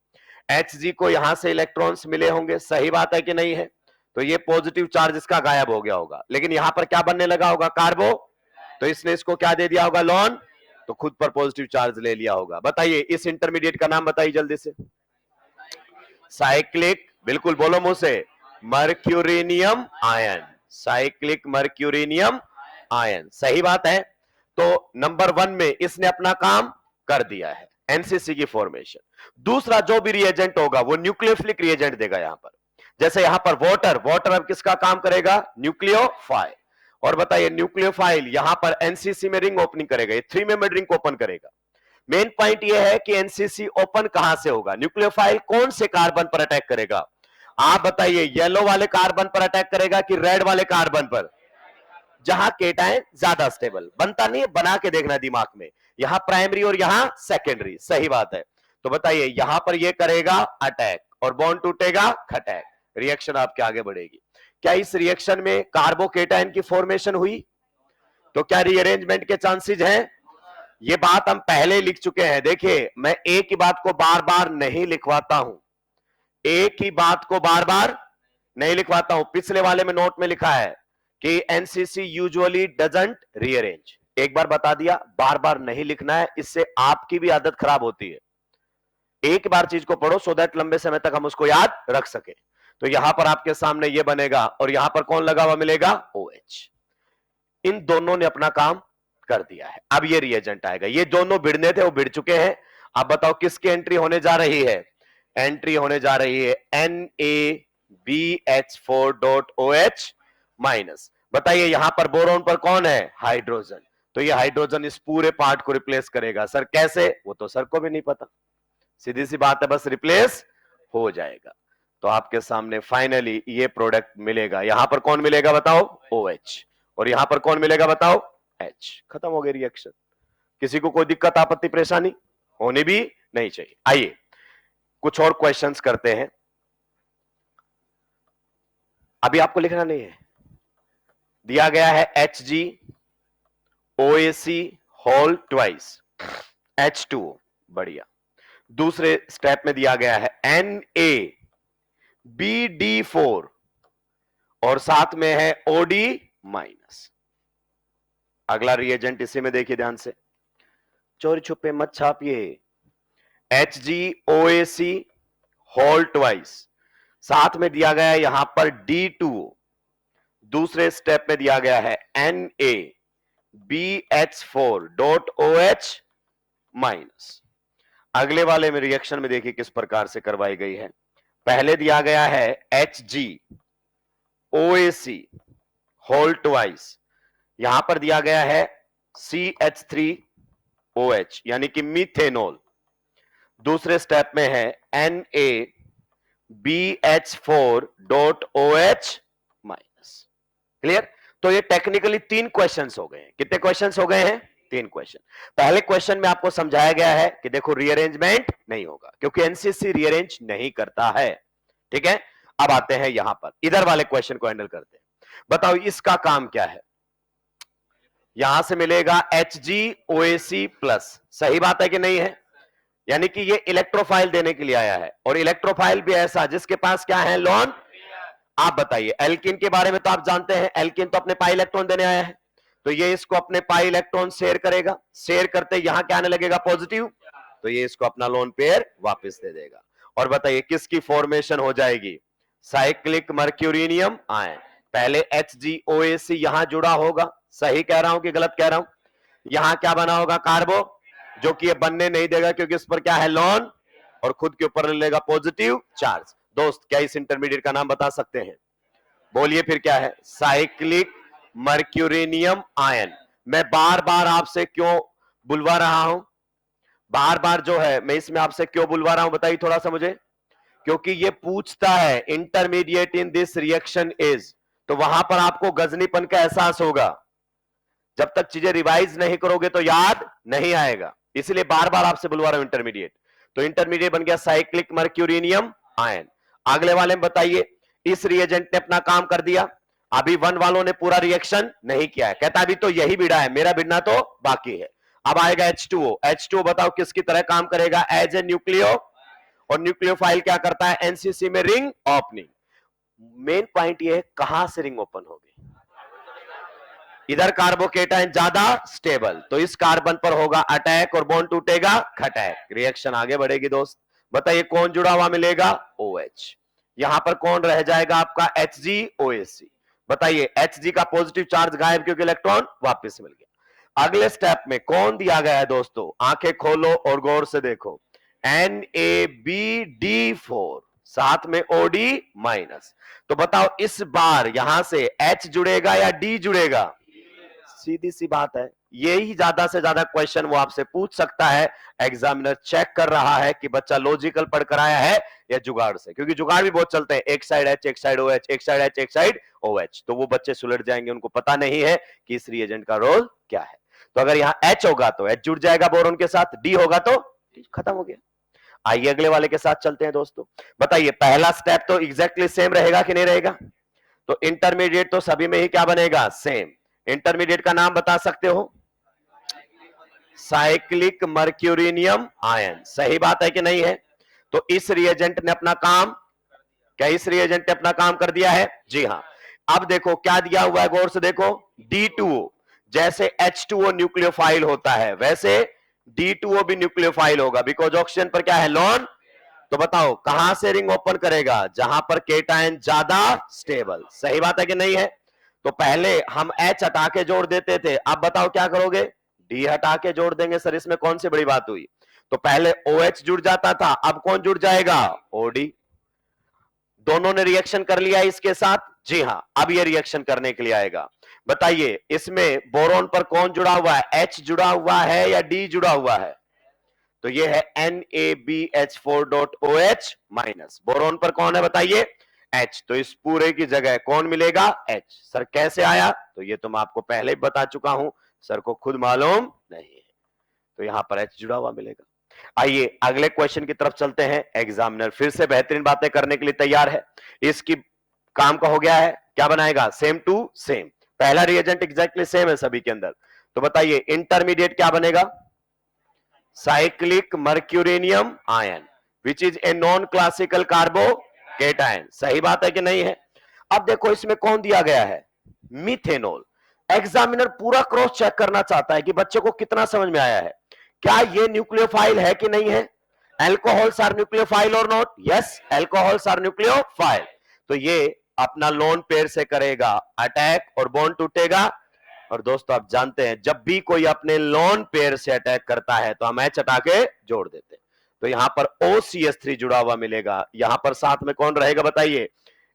Hg को यहां से इलेक्ट्रॉन्स मिले होंगे, सही बात है कि नहीं है? तो ये पॉजिटिव चार्ज इसका गायब हो गया होगा, लेकिन यहां पर क्या बनने लगा होगा? कार्बो। तो इसने इसको क्या दे दिया होगा? लोन। तो खुद पर पॉजिटिव चार्ज ले लिया होगा। बताइए इस इंटरमीडिएट का नाम बताइए जल्दी से। साइक्लिक, बिल्कुल बोलो मुंह से, मर्क्यूरिनियम आयन। साइक्लिक मर्क्यूरिनियम आयन, सही बात है। तो नंबर 1 में इसने अपना काम कर दिया है, एनसीसी की फॉर्मेशन। दूसरा जो भी रिएजेंट होगा वो न्यूक्लियोफिलिक रिएजेंट देगा यहां पर। जैसे यहां पर वाटर, वाटर अब किसका काम करेगा? न्यूक्लियोफाइल। और बताइए न्यूक्लियोफाइल यहां पर एनसीसी में रिंग ओपनिंग करेगा, ये 3 मेंबर्ड रिंग ओपन करेगा। मेन पॉइंट यह है कि एनसीसी ओपन कहां से होगा, न्यूक्लियोफाइल कौन से कार्बन पर अटैक करेगा? आप बताइए, येलो वाले कार्बन पर अटैक करेगा कि रेड वाले कार्बन पर? जहां केटायन ज्यादा स्टेबल बनता नहीं है, बना के देखना दिमाग में, यहां प्राइमरी और यहां सेकेंडरी, सही बात है। तो बताइए यहां पर ये करेगा अटैक और बॉन्ड टूटेगा, खटैक, रिएक्शन आपके आगे बढ़ेगी। क्या इस रिएक्शन में कार्बोकेटायन की फॉर्मेशन हुई? तो क्या रीअरेंजमेंट के चांसेस हैं? ये बात हम पहले लिख चुके हैं। देखिए मैं एक ही बात को बार बार नहीं लिखवाता हूं, एक ही बात को बार बार नहीं लिखवाता हूं। पिछले वाले में नोट में लिखा है कि एनसीसी यूजुअली डजंट रीअरेंज, एक बार बता दिया, बार बार नहीं लिखना है, इससे आपकी भी आदत खराब होती है। एक बार चीज को पढ़ो सो दैट लंबे समय तक हम उसको याद रख सके। तो यहां पर आपके सामने ये बनेगा और यहां पर कौन लगा हुआ मिलेगा? OH। इन दोनों ने अपना काम कर दिया है। अब ये रिएजेंट आएगा, ये दोनों भिड़ने थे वो भिड़ चुके हैं। अब बताओ किसकी एंट्री होने जा रही है? एंट्री होने जा रही है NaBH4.OH माइनस। बताइए यहां पर बोरोन पर कौन है? हाइड्रोजन। तो ये हाइड्रोजन इस पूरे पार्ट को रिप्लेस करेगा। सर कैसे? वो तो सर को भी नहीं पता, सीधी सी बात है, बस रिप्लेस हो जाएगा। तो आपके सामने फाइनली ये प्रोडक्ट मिलेगा। यहां पर कौन मिलेगा बताओ? OH। और यहां पर कौन मिलेगा बताओ? H। खत्म हो गई रिएक्शन। किसी को कोई दिक्कत आपत्ति परेशानी होनी भी नहीं चाहिए। आइए कुछ और क्वेश्चंस करते हैं। अभी आपको लिखना नहीं है, दिया गया है HgOAC होल ट्वाइस H2O, बढ़िया। दूसरे स्टेप में दिया गया है NaBD4 और साथ में है OD माइनस। अगला रिएजेंट इसी में देखिए ध्यान से, चोरी छुपे मत छापिए। HgOAC होल ट्वाइस, साथ में दिया गया है यहां पर D2O। दूसरे स्टेप में दिया गया है NaBH4.OH माइनस। अगले वाले में रिएक्शन में देखिए किस प्रकार से करवाई गई है। पहले दिया गया है HgOAC होल ट्वाइस, यहां पर दिया गया है CH3OH यानी कि मीथेनॉल। दूसरे स्टेप में है NaBH4.OH माइनस। क्लियर? तो ये टेक्निकली 3 क्वेश्चंस हो गए हैं। कितने क्वेश्चंस हो गए हैं? 3 क्वेश्चन। पहले क्वेश्चन में आपको समझाया गया है कि देखो रीअरेंजमेंट नहीं होगा क्योंकि एनसीसी रीअरेंज नहीं करता है। ठीक है, अब आते हैं यहां पर, इधर वाले क्वेश्चन को हैंडल करते हैं। बताओ इसका काम क्या है? यहां से मिलेगा HgOAC प्लस, सही बात है कि नहीं है? यानी कि ये इलेक्ट्रोफाइल देने के लिए आया है और इलेक्ट्रोफाइल भी ऐसा जिसके पास क्या है? लोन। आप बताइए एल्किन के बारे में तो आप जानते हैं, एल्किन तो अपने पाई इलेक्ट्रॉन देने आया है, तो ये इसको अपने पाई इलेक्ट्रॉन शेयर करेगा, शेयर करते यहां क्या आने लगेगा? पॉजिटिव, तो ये इसको अपना लोन पेयर वापस दे देगा। और बताइए किसकी फॉर्मेशन हो जाएगी? Cyclic mercurinium ion. पहले HgOAC यहां जुड़ा होगा, सही कह रहा हूं कि गलत कह रहा हूं? यहां क्या बना होगा? कार्बो, जो कि ये बनने नहीं देगा क्योंकि इस पर क्या है? लोन, और खुद के ऊपर लेगा पॉजिटिव चार्ज। दोस्त क्या इस इंटरमीडिएट का नाम बता सकते हैं? बोलिए फिर क्या है? Cyclic mercurinium ion. मैं बार बार आपसे क्यों बुलवा रहा हूं? बार बार जो है मैं इसमें आपसे क्यों बुलवा रहा हूं बताइए थोड़ा सा मुझे। क्योंकि ये पूछता है intermediate in this reaction is, तो वहां पर आपको गजनीपन का एहसास होगा। जब तक चीजें रिवाइज नहीं करोगे तो याद नहीं आएगा, इसलिए बार बार आपसे बुलवा रहा हूं इंटरमीडिएट। तो इंटरमीडिएट बन गया साइक्लिक मर्क्यूरिनियम आयन। अगले वाले में बताइए, इस रिएजेंट ने अपना काम कर दिया, अभी 1 वालों ने पूरा रिएक्शन नहीं किया है, कहता अभी तो यही भिड़ा है, मेरा भिड़ना तो बाकी है। अब आएगा H2O। H2O बताओ किसकी तरह काम करेगा? एज ए न्यूक्लियो, और न्यूक्लियोफाइल क्या करता है? एनसीसी में रिंग ओपनिंग। मेन पॉइंट ये है कहां से रिंग ओपन होगी? इधर कार्बोकेटाइन ज्यादा स्टेबल, तो इस कार्बन पर होगा अटैक और बॉन्ड टूटेगा, खटैक, रिएक्शन आगे बढ़ेगी। दोस्त बताइए कौन जुड़ा हुआ मिलेगा? OH। यहां पर कौन रह जाएगा आपका? HgOAC। बताइए Hg का पॉजिटिव चार्ज गायब क्योंकि इलेक्ट्रॉन वापस मिल गया। अगले स्टेप में कौन दिया गया है दोस्तों? आंखें खोलो और गौर से देखो, NaBD4 साथ में OD माइनस। तो बताओ इस बार यहां से H जुड़ेगा या D जुड़ेगा? सीधी सी बात है, यही ज्यादा से ज्यादा क्वेश्चन वो आपसे पूछ सकता है। एग्जामिनर चेक कर रहा है कि बच्चा लॉजिकल पढ़कर आया है या जुगाड़ से, क्योंकि जुगाड़ भी बहुत चलते हैं, एक साइड एच एक साइड ओ एच, एक साइड एच एक साइड ओ एच, तो वो बच्चे सुलझ जाएंगे, उनको पता नहीं है कि इस रिएजेंट का रोल क्या है। तो अगर यहां एच होगा तो एच जुड़ जाएगा बोरोन के साथ, डी होगा तो खत्म हो गया। आइए अगले वाले के साथ चलते हैं दोस्तों। बताइए पहला स्टेप तो एग्जैक्टली सेम रहेगा कि नहीं रहेगा? तो इंटरमीडिएट तो सभी में ही क्या बनेगा? सेम। इंटरमीडिएट का नाम बता सकते हो? Cyclic mercurinium ion. सही बात है कि नहीं है? तो इस रिएजेंट ने अपना काम, क्या इस रिएजेंट ने अपना काम कर दिया है? जी हां। अब देखो क्या दिया हुआ है, गौर से देखो, D2O। जैसे H2O न्यूक्लियोफाइल होता है वैसे D2O भी न्यूक्लियोफाइल होगा, बिकॉज ऑक्सीजन पर क्या है? लॉन। तो बताओ कहां से रिंग ओपन करेगा? जहां पर केटायन ज्यादा स्टेबल। सही बात है कि नहीं है? तो पहले हम H हटा के जोड़ देते थे, अब बताओ क्या करोगे? D हटा के जोड़ देंगे। सर इसमें कौन सी बड़ी बात हुई? तो पहले OH जुड़ जाता था, अब कौन जुड़ जाएगा? OD। दोनों ने रिएक्शन कर लिया इसके साथ। जी हां, अब ये रिएक्शन करने के लिए आएगा। बताइए इसमें बोरोन पर कौन जुड़ा हुआ है? H जुड़ा हुआ है या D जुड़ा हुआ है? तो ये है NaBH4.OH माइनस। बोरोन पर कौन है बताइए? H। तो इस पूरे की जगह कौन मिलेगा? H। सर कैसे आया? तो ये तो मैं आपको पहले ही बता चुका हूं, सर को खुद मालूम नहीं है, तो यहां पर H जुड़ा हुआ मिलेगा। आइए अगले क्वेश्चन की तरफ चलते हैं। एग्जामिनर फिर से बेहतरीन बातें करने के लिए तैयार है। इसकी काम का हो गया है, क्या बनाएगा? Same to same. पहला रिएजेंट एग्जैक्टली सेम है सभी के अंदर। तो बताइए इंटरमीडिएट क्या बनेगा? Cyclic mercurinium ion, which is a non classical carbocation. सही बात है कि नहीं है? अब देखो इसमें कौन दिया गया है? मिथेनॉल। एग्जामिनर पूरा क्रॉस चेक करना चाहता है कि बच्चे को कितना समझ में आया है, क्या ये न्यूक्लियोफाइल है कि नहीं है? एल्कोहल्स आर न्यूक्लियोफाइल और not? Yes, alcohols are nucleophile. तो ये अपना लोन पेयर से करेगा अटैक और बॉन्ड टूटेगा। और दोस्तों आप जानते हैं जब भी कोई अपने लोन पेयर से अटैक करता है तो हम एच हटा के जोड़ देते हैं। तो यहां पर OCH3 जुड़ा हुआ मिलेगा, यहां पर साथ में कौन रहेगा बताइए?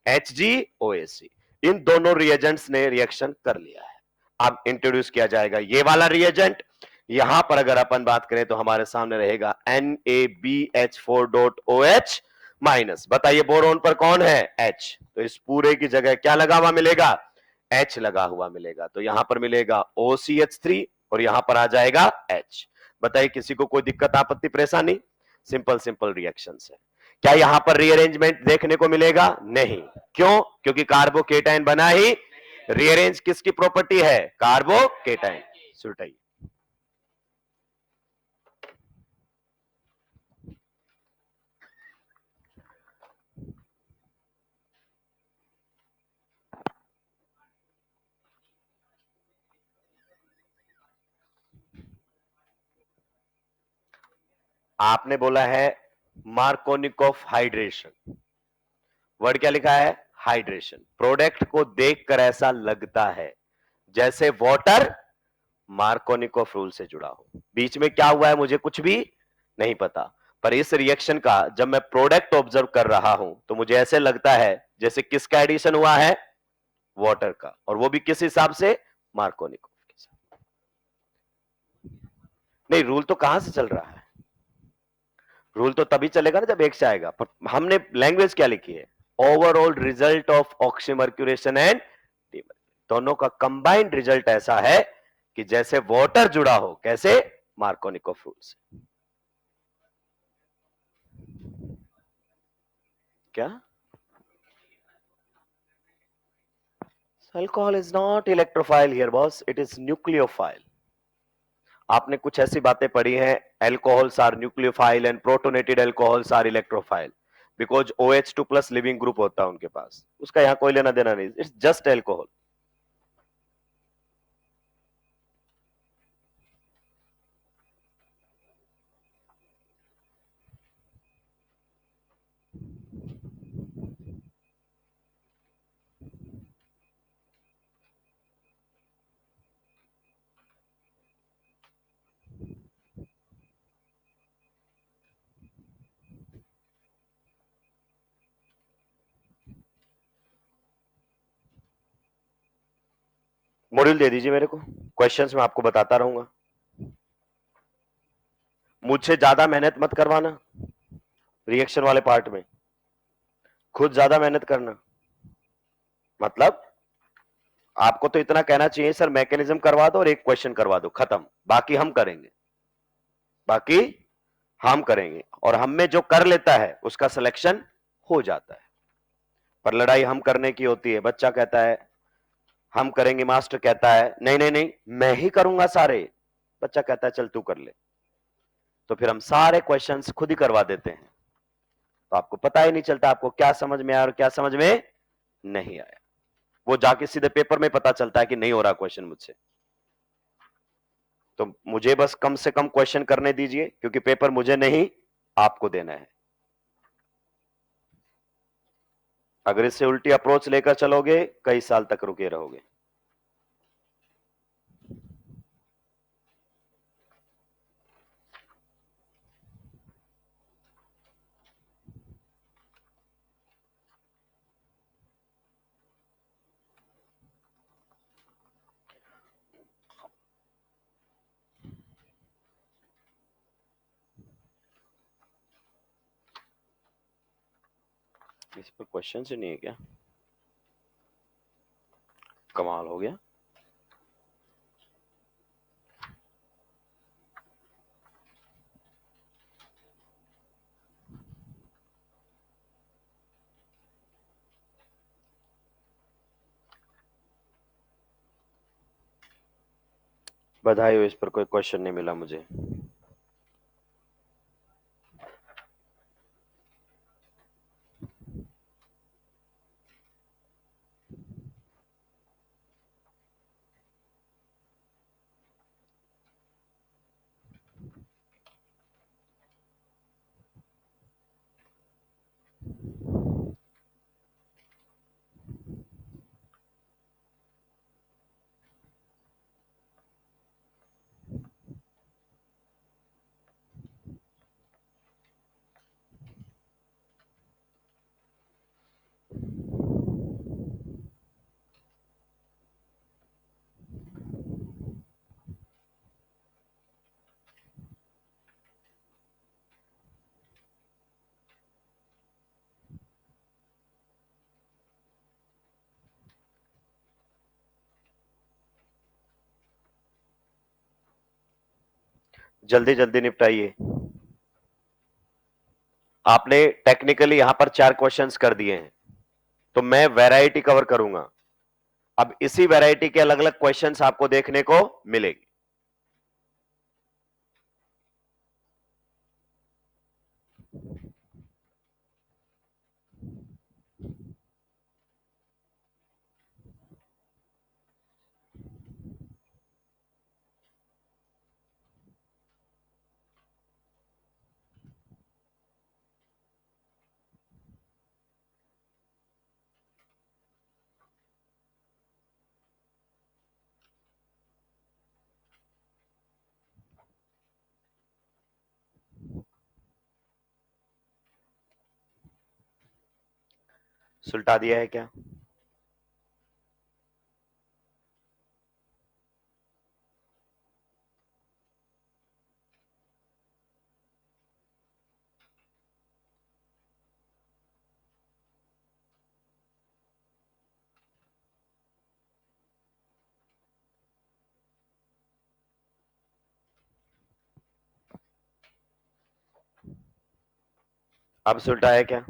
HgOAc। इन दोनों रिएजेंट्स ने रिएक्शन कर लिया है। अब इंट्रोड्यूस किया जाएगा ये वाला रिएजेंट। यहां पर अगर अपन बात करें तो हमारे सामने रहेगा NaBH4.OH माइनस। बताइए बोरोन पर कौन है? H। तो इस पूरे की जगह क्या लगा हुआ मिलेगा? H लगा हुआ मिलेगा। तो यहां पर मिलेगा OCH3 और यहां पर आ जाएगा H। बताइए किसी को कोई दिक्कत आपत्ति परेशानी? सिंपल सिंपल रिएक्शन है। क्या यहां पर रीअरेंजमेंट देखने को मिलेगा? नहीं। क्यों? क्योंकि कार्बोकेटाइन बना ही। रीअरेंज किसकी प्रॉपर्टी है? कार्बोकेटाइन। सुटाइए। आपने बोला है मार्कोनिकोव हाइड्रेशन। वर्ड क्या लिखा है? हाइड्रेशन। प्रोडक्ट को देखकर ऐसा लगता है जैसे वाटर मार्कोनिकोव रूल से जुड़ा हो। बीच में क्या हुआ है मुझे कुछ भी नहीं पता, पर इस रिएक्शन का जब मैं प्रोडक्ट ऑब्जर्व कर रहा हूं तो मुझे ऐसे लगता है जैसे किसका एडिशन हुआ है? वाटर का, और वो भी किस हिसाब से? मार्कोनिकोव के साथ। नहीं, रूल तो कहां से चल रहा है? रूल तो तभी चलेगा ना जब एक से आएगा। पर हमने लैंग्वेज क्या लिखी है? Overall result of oxymercuration and दोनों का कंबाइंड रिजल्ट ऐसा है कि जैसे वाटर जुड़ा हो। कैसे? मार्कोनिकोव रूल से। क्या? Alcohol is not electrophile here boss, it is nucleophile. आपने कुछ ऐसी बातें पढ़ी हैं, alcohols are nucleophile and protonated alcohols are electrophile, because OH2 plus leaving group होता है उनके पास, उसका यहां कोई लेना देना नहीं, इट्स जस्ट अल्कोहल। मॉड्यूल दे दीजिए मेरे को, क्वेश्चंस मैं आपको बताता रहूंगा। मुझसे ज्यादा मेहनत मत करवाना रिएक्शन वाले पार्ट में, खुद ज्यादा मेहनत करना। मतलब आपको तो इतना कहना चाहिए सर मैकेनिज्म करवा दो और एक क्वेश्चन करवा दो, खत्म, बाकी हम करेंगे, बाकी हम करेंगे। और हम में जो कर लेता है उसका सिलेक्शन हो जाता है। पर लड़ाई हम करने की होती है। बच्चा कहता है हम करेंगे, मास्टर कहता है नहीं नहीं नहीं मैं ही करूंगा सारे, बच्चा कहता है चल तू कर ले, तो फिर हम सारे क्वेश्चंस खुद ही करवा देते हैं। तो आपको पता ही नहीं चलता आपको क्या समझ में आया और क्या समझ में नहीं आया। वो जाके सीधे पेपर में पता चलता है कि नहीं हो रहा क्वेश्चन मुझसे। तो मुझे बस कम से कम क्वेश्चन करने दीजिए, क्योंकि पेपर मुझे नहीं आपको देना है। अगर इससे उल्टी अप्रोच लेकर चलोगे कई साल तक रुके रहोगे। इस पर क्वेश्चन से नहीं है क्या? कमाल हो गया। बधाई हो, इस पर कोई क्वेश्चन नहीं मिला मुझे। जल्दी जल्दी निपटाइए। आपने टेक्निकली यहां पर 4 क्वेश्चंस कर दिए हैं, तो मैं वैरायटी कवर करूंगा। अब इसी वैरायटी के अलग अलग क्वेश्चंस आपको देखने को मिलेंगे। सुलटा दिया है क्या? अब सुलटा है क्या?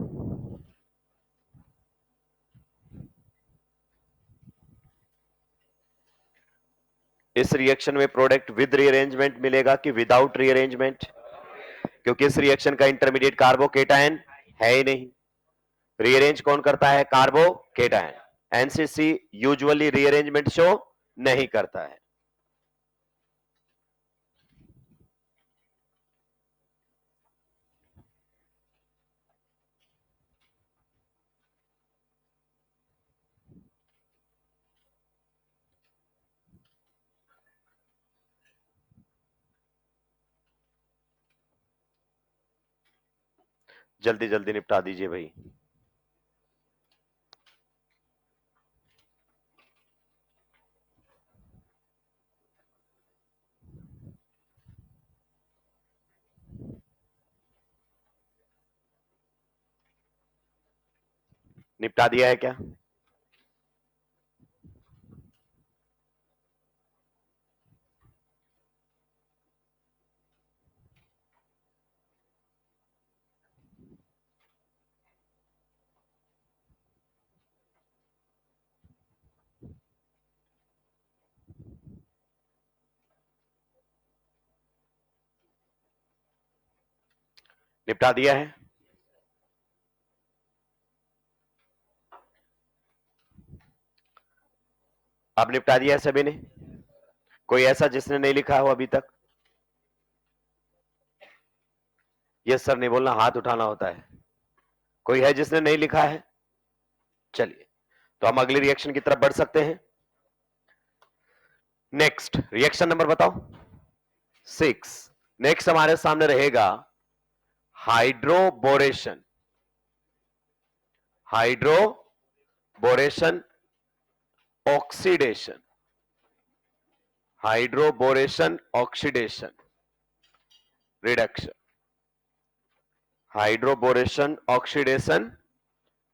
इस रिएक्शन में प्रोडक्ट विद रीअरेंजमेंट मिलेगा कि विदाउट रीअरेंजमेंट? क्योंकि इस रिएक्शन का इंटरमीडिएट कार्बोकेटायन है ही नहीं। रीअरेंज कौन करता है? Carbocation. NCC usually rearrangement show नहीं करता है। जल्दी जल्दी निपटा दीजिए भाई। निपटा दिया है क्या? निपटा दिया है। अब निपटा दिया है सभी ने? कोई ऐसा जिसने नहीं लिखा हो अभी तक? यस सर नहीं बोलना, हाथ उठाना होता है। कोई है जिसने नहीं लिखा है? चलिए, तो हम अगले रिएक्शन की तरफ बढ़ सकते हैं। नेक्स्ट रिएक्शन नंबर बताओ। 6। नेक्स्ट हमारे सामने रहेगा hydroboration. Hydroboration oxidation. Hydroboration oxidation reduction. Hydroboration oxidation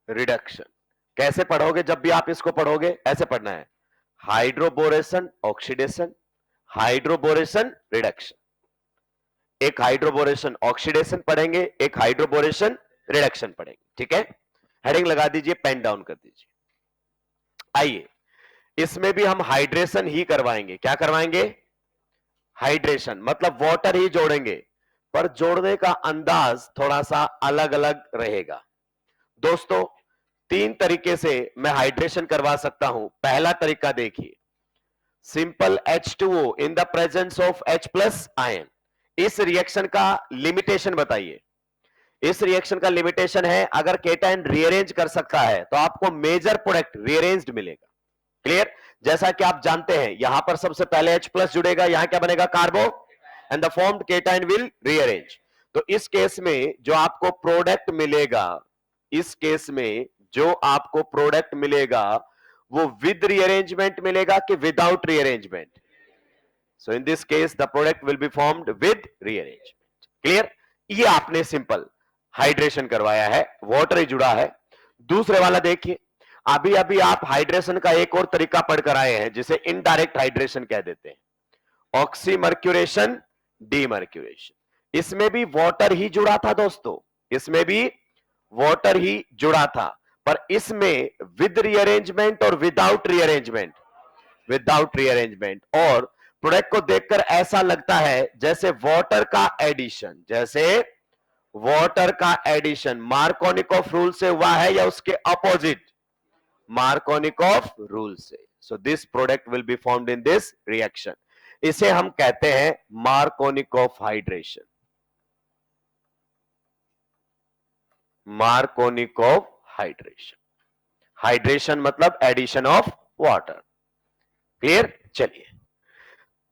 reduction. कैसे पढ़ोगे? जब भी आप इसको पढ़ोगे ऐसे पढ़ना है, हाइड्रोबोरेशन ऑक्सीडेशन, हाइड्रोबोरेशन रिडक्शन। एक हाइड्रोबोरेशन ऑक्सीडेशन पढ़ेंगे, एक हाइड्रोबोरेशन रिडक्शन पढ़ेंगे। ठीक है, हेडिंग लगा दीजिए, पेन डाउन कर दीजिए। आइए, इसमें भी हम हाइड्रेशन ही करवाएंगे। क्या करवाएंगे? हाइड्रेशन, मतलब वाटर ही जोड़ेंगे, पर जोड़ने का अंदाज थोड़ा सा अलग अलग रहेगा। दोस्तों, 3 तरीके से मैं हाइड्रेशन करवा सकता हूं। पहला तरीका देखिए, simple H2O in the presence of H plus ion. इस रिएक्शन का लिमिटेशन बताइए। इस रिएक्शन का लिमिटेशन है, अगर केटायन रीअरेंज कर सकता है तो आपको मेजर प्रोडक्ट रीअरेंज्ड मिलेगा। क्लियर? जैसा कि आप जानते हैं, यहां पर सबसे पहले H प्लस जुड़ेगा, यहां क्या बनेगा? Carbo, and the formed cation will rearrange. तो इस केस में जो आपको प्रोडक्ट मिलेगा, इस केस में जो आपको प्रोडक्ट मिलेगा वो विद रीअरेंजमेंट मिलेगा कि without rearrangement? So in this case the product will be formed with rearrangement. Clear? ये आपने सिंपल हाइड्रेशन करवाया है, वाटर ही जुड़ा है। दूसरे वाला देखिए, अभी अभी आप हाइड्रेशन का एक और तरीका पढ़कर आए हैं जिसे इनडायरेक्ट हाइड्रेशन कह देते हैं, ऑक्सीमर्क्यूरेशन डीमर्क्यूरेशन। इसमें भी वाटर ही जुड़ा था दोस्तों, इसमें भी वाटर ही जुड़ा था, पर इसमें विद रीअरेंजमेंट और विदाउट रीअरेंजमेंट? Without rearrangement. और प्रोडक्ट को देखकर ऐसा लगता है जैसे वाटर का एडिशन, जैसे वाटर का एडिशन मार्कोनिकॉफ रूल से हुआ है या उसके अपोजिट? मार्कोनिकॉफ रूल से। So this product will be formed in this reaction. इसे हम कहते हैं Markovnikov hydration. Markovnikov hydration. Hydration मतलब एडिशन ऑफ वाटर। क्लियर? चलिए,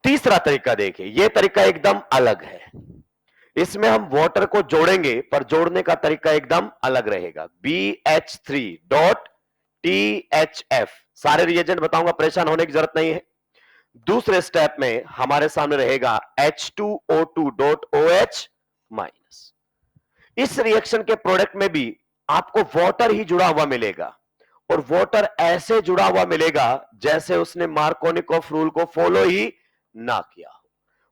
तीसरा तरीका देखिए, यह तरीका एकदम अलग है। इसमें हम वाटर को जोड़ेंगे, पर जोड़ने का तरीका एकदम अलग रहेगा। BH3.THF। सारे रिएजेंट बताऊंगा, परेशान होने की जरूरत नहीं है। दूसरे स्टेप में हमारे सामने रहेगा H2O2.OH माइनस। इस रिएक्शन के प्रोडक्ट में भी आपको वाटर ही जुड़ा हुआ मिलेगा, और वाटर ऐसे जुड़ा हुआ मिलेगा जैसे उसने मार्कोनिकॉफ रूल को फॉलो ही ना किया हो,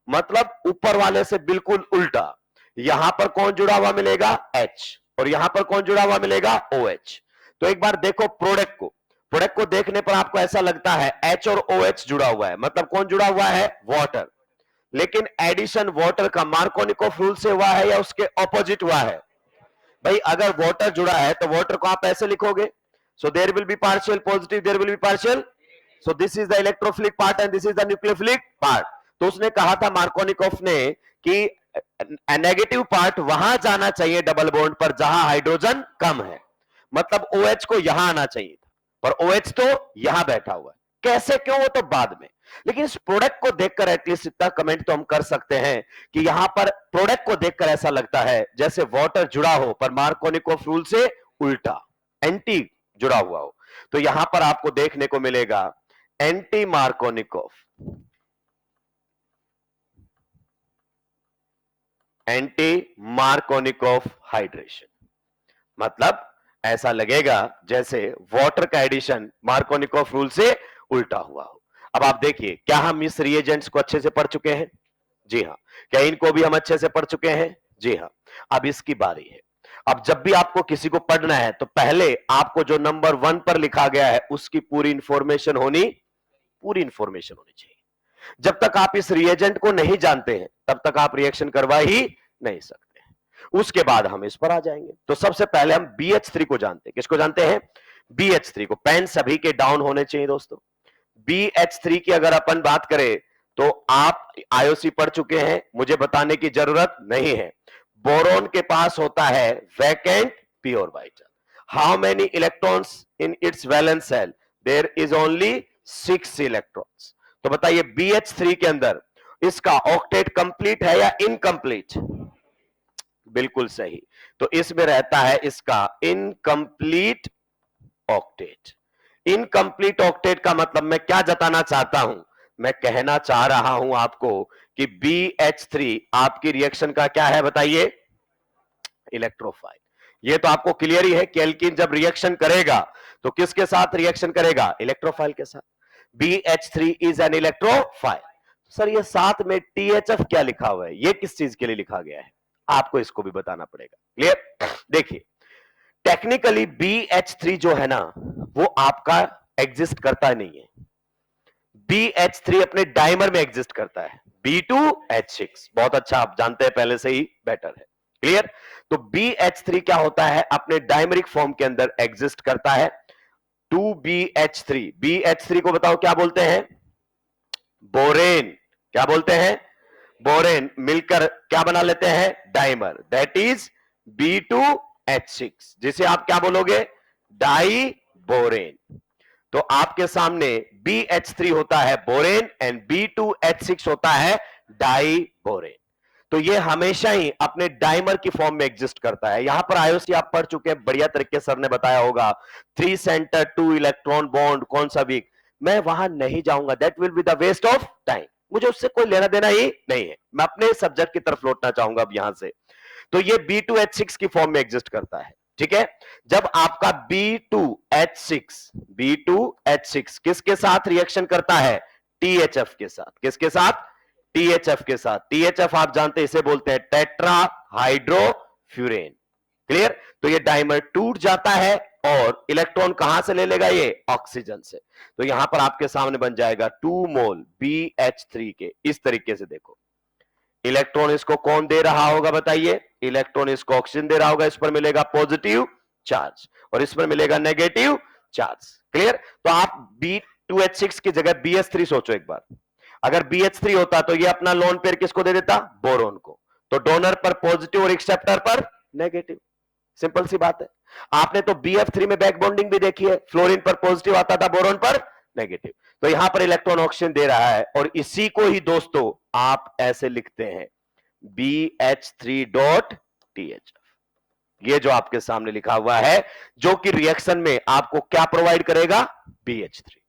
मतलब ऊपर वाले से बिल्कुल उल्टा। यहां पर कौन जुड़ा हुआ मिलेगा? H, और यहां पर कौन जुड़ा हुआ मिलेगा? OH। तो एक बार देखो प्रोडक्ट को, प्रोडक्ट को देखने पर आपको ऐसा लगता है H और OH जुड़ा हुआ है, मतलब कौन जुड़ा हुआ है? वाटर। लेकिन एडिशन वाटर का मार्कोनिकॉफ रूल से हुआ है या उसके ऑपोजिट हुआ है? भाई अगर वाटर जुड़ा है तो वाटर को आप ऐसे लिखोगे, so there will be partial positive, there will be partial, so this is the electrophilic part and this is the nucleophilic part. तो उसने कहा था मार्कोनिकॉफ ने कि नेगेटिव पार्ट वहां जाना चाहिए डबल बॉन्ड पर जहां हाइड्रोजन कम है, मतलब OH को यहां आना चाहिए था, पर OH तो यहां बैठा हुआ है। कैसे, क्यों, वो तो बाद में। लेकिन इस प्रोडक्ट को देखकर एटलीस्ट इतना कमेंट तो हम कर सकते हैं कि यहां पर प्रोडक्ट को देखकर ऐसा लगता है जैसे वाटर जुड़ा हो पर मार्कोनिकॉफ रूल से उल्टा, एंटी जुड़ा हुआ हो। तो यहां पर आपको देखने को मिलेगा anti Markovnikov, anti Markovnikov hydration. मतलब ऐसा लगेगा जैसे वाटर का एडिशन मार्कोनिकोफ रूल से उल्टा हुआ हो। अब आप देखिए, क्या हम इस रिएजेंट्स को अच्छे से पढ़ चुके हैं? जी हां। क्या इनको भी हम अच्छे से पढ़ चुके हैं? जी हां। अब इसकी बारी है। अब जब भी आपको किसी को पढ़ना है तो पहले आपको जो नंबर 1 पर लिखा गया है उसकी पूरी इंफॉर्मेशन होनी चाहिए। जब तक आप इस रिएजेंट को नहीं जानते हैं तब तक आप रिएक्शन करवा ही नहीं सकते हैं। उसके बाद हम इस पर आ जाएंगे। तो सबसे पहले हम BH3 को जानते हैं। किसको जानते हैं? BH3 को। पेन सभी के डाउन होने चाहिए दोस्तों। BH3 की अगर अपन बात करें तो आप आईओसी पढ़ चुके हैं, मुझे बताने की जरूरत नहीं है। बोरोन के पास होता है vacant p orbital. How many electrons in its valence shell? There is only 6 electrons. तो बताइए BH3 के अंदर इसका ऑक्टेट कंप्लीट है या इनकंप्लीट? बिल्कुल सही। तो इसमें रहता है इसका इनकंप्लीट ऑक्टेट। इनकंप्लीट ऑक्टेट का मतलब मैं क्या जताना चाहता हूं? मैं कहना चाह रहा हूं आपको कि BH3 आपकी रिएक्शन का क्या है बताइए? इलेक्ट्रोफाइल। ये तो आपको क्लियर ही है कि एल्कीन जब रिएक्शन करेगा तो किसके साथ रिएक्शन करेगा? इलेक्ट्रोफाइल के साथ। BH3 is an electrophile. Sir ये साथ में THF क्या लिखा हुआ है? ये किस चीज के लिए लिखा गया है? आपको इसको भी बताना पड़ेगा। क्लियर? देखिए, टेक्निकली BH3 जो है ना वो आपका एग्जिस्ट करता नहीं है। BH3 अपने डाइमर में एग्जिस्ट करता है, B2H6। बहुत अच्छा, आप जानते हैं पहले से ही, बेटर है। क्लियर? तो BH3 क्या होता है? अपने डाइमरिक फॉर्म के अंदर एग्जिस्ट करता है 2BH3। BH3 को बताओ क्या बोलते हैं? बोरेन। क्या बोलते हैं? बोरेन। मिलकर क्या बना लेते हैं? डाइमर। दैट इज B2H6, जिसे आप क्या बोलोगे? Di borane. तो आपके सामने BH3 होता है बोरेन एंड B2H6 होता है डाई बोरेन। तो ये हमेशा ही अपने डाइमर की फॉर्म में एग्जिस्ट करता है। यहां पर आईओसी आप पढ़ चुके हैं, बढ़िया तरीके सर ने बताया होगा। 3 सेंटर 2 इलेक्ट्रॉन बॉन्ड, कौन सा वीक। मैं वहां नहीं जाऊंगा, that will be the waste of time. मुझे उससे कोई लेना देना ही नहीं है। मैं अपने सब्जेक्ट की तरफ लौटना चाहूंगा अब यहां से। तो ये B2H6 की फॉर्म में एग्जिस्ट करता है। ठीक है? जब आपका B2H6 किसके साथ रिएक्शन करता है? THF के साथ। किसके साथ? THF के साथ। THF आप जानते हैं, इसे बोलते हैं टेट्रा हाइड्रोफ्यूरेन। क्लियर? तो ये डाइमर टूट जाता है और इलेक्ट्रॉन कहां से ले लेगा? ये ऑक्सीजन से। तो यहां पर आपके सामने बन जाएगा 2 मोल BH3 के। इस तरीके से देखो, इलेक्ट्रॉन इसको कौन दे रहा होगा बताइए? इलेक्ट्रॉन इसको ऑक्सीजन दे रहा होगा। इस पर मिलेगा पॉजिटिव चार्ज और इस पर मिलेगा नेगेटिव चार्ज। क्लियर? तो आप B2H6 की जगह BH3 सोचो एक बार। अगर BH3 होता तो ये अपना लोन पेयर किसको दे देता? बोरोन को। तो डोनर पर पॉजिटिव और एक्सेप्टर पर नेगेटिव। सिंपल सी बात है। आपने तो BF3 में बैक बॉन्डिंग भी देखी है, फ्लोरीन पर पॉजिटिव आता था, बोरोन पर नेगेटिव। तो यहां पर इलेक्ट्रॉन ऑक्सीजन दे रहा है और इसी को ही दोस्तों आप ऐसे लिखते हैं BH3.THF। ये जो आपके सामने लिखा हुआ है, जो कि रिएक्शन में आपको क्या प्रोवाइड करेगा? BH3।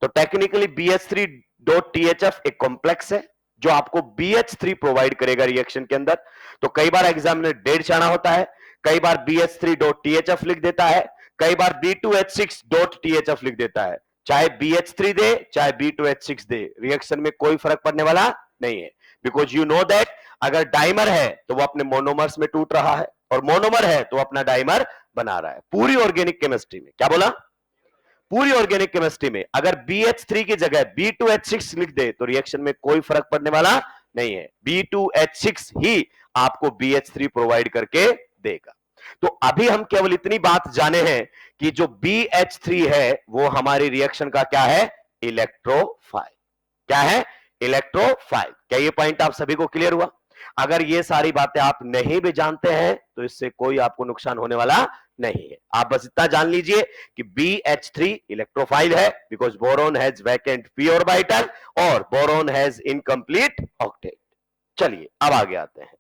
तो टेक्निकली BH3.THF एक कॉम्प्लेक्स है जो आपको BH3 प्रोवाइड करेगा रिएक्शन के अंदर। तो कई बार एग्जाम में डेढ़ चाना होता है, कई बार BH3.THF लिख देता है, कई बार B2H6.THF लिख देता है। चाहे BH3 दे चाहे B2H6 दे, रिएक्शन में कोई फर्क पड़ने वाला नहीं है। बिकॉज यू नो दैट अगर डाइमर है तो वो अपने मोनोमर्स में टूट रहा है और मोनोमर है तो अपना डाइमर बना रहा है। पूरी ऑर्गेनिक केमिस्ट्री में, क्या बोला? पूरी ऑर्गेनिक केमिस्ट्री में अगर BH3 की जगह B2H6 लिख दे तो रिएक्शन में कोई फर्क पड़ने वाला नहीं है। B2H6 ही आपको BH3 प्रोवाइड करके देगा। तो अभी हम केवल इतनी बात जाने हैं कि जो BH3 है वो हमारी रिएक्शन का क्या है? इलेक्ट्रोफाइल। क्या है? इलेक्ट्रोफाइल। क्या ये पॉइंट आप सभी को क्लियर हुआ? अगर ये सारी बातें आप नहीं भी जानते हैं तो इससे कोई आपको नुकसान होने वाला नहीं है। आप बस इतना जान लीजिए कि BH3 इलेक्ट्रोफाइल है because boron has vacant p orbital और बोरोन हैज इनकंप्लीट ऑक्टेट। चलिए अब आगे आते हैं।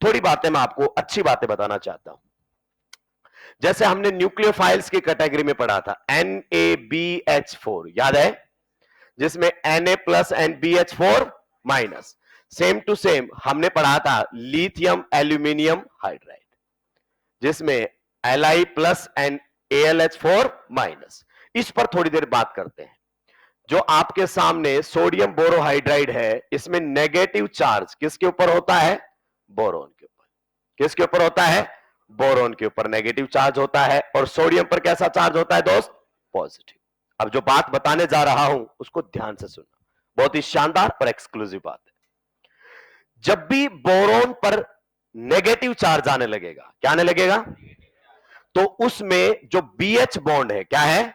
थोड़ी बातें मैं आपको अच्छी बातें बताना चाहता हूं। जैसे हमने न्यूक्लियोफाइल्स की कैटेगरी में पढ़ा था NaBH4, याद है? जिसमें Na plus and BH4 minus. Same to same हमने पढ़ा था लिथियम एल्यूमिनियम हाइड्राइड, जिसमें Li plus and AlH4 minus. इस पर थोड़ी देर बात करते हैं। जो आपके सामने सोडियम बोरोहाइड्राइड है, इसमें नेगेटिव चार्ज किसके ऊपर होता है? बोरोन के ऊपर। किसके ऊपर होता है? बोरोन के ऊपर नेगेटिव चार्ज होता है। और सोडियम पर कैसा चार्ज होता है दोस्त? पॉजिटिव। अब जो बात बताने जा रहा हूं उसको ध्यान से सुनना, बहुत ही शानदार और एक्सक्लूसिव बात है। जब भी बोरोन पर नेगेटिव चार्ज आने लगेगा, क्या आने लगेगा? तो उसमें जो BH बॉन्ड है, क्या है?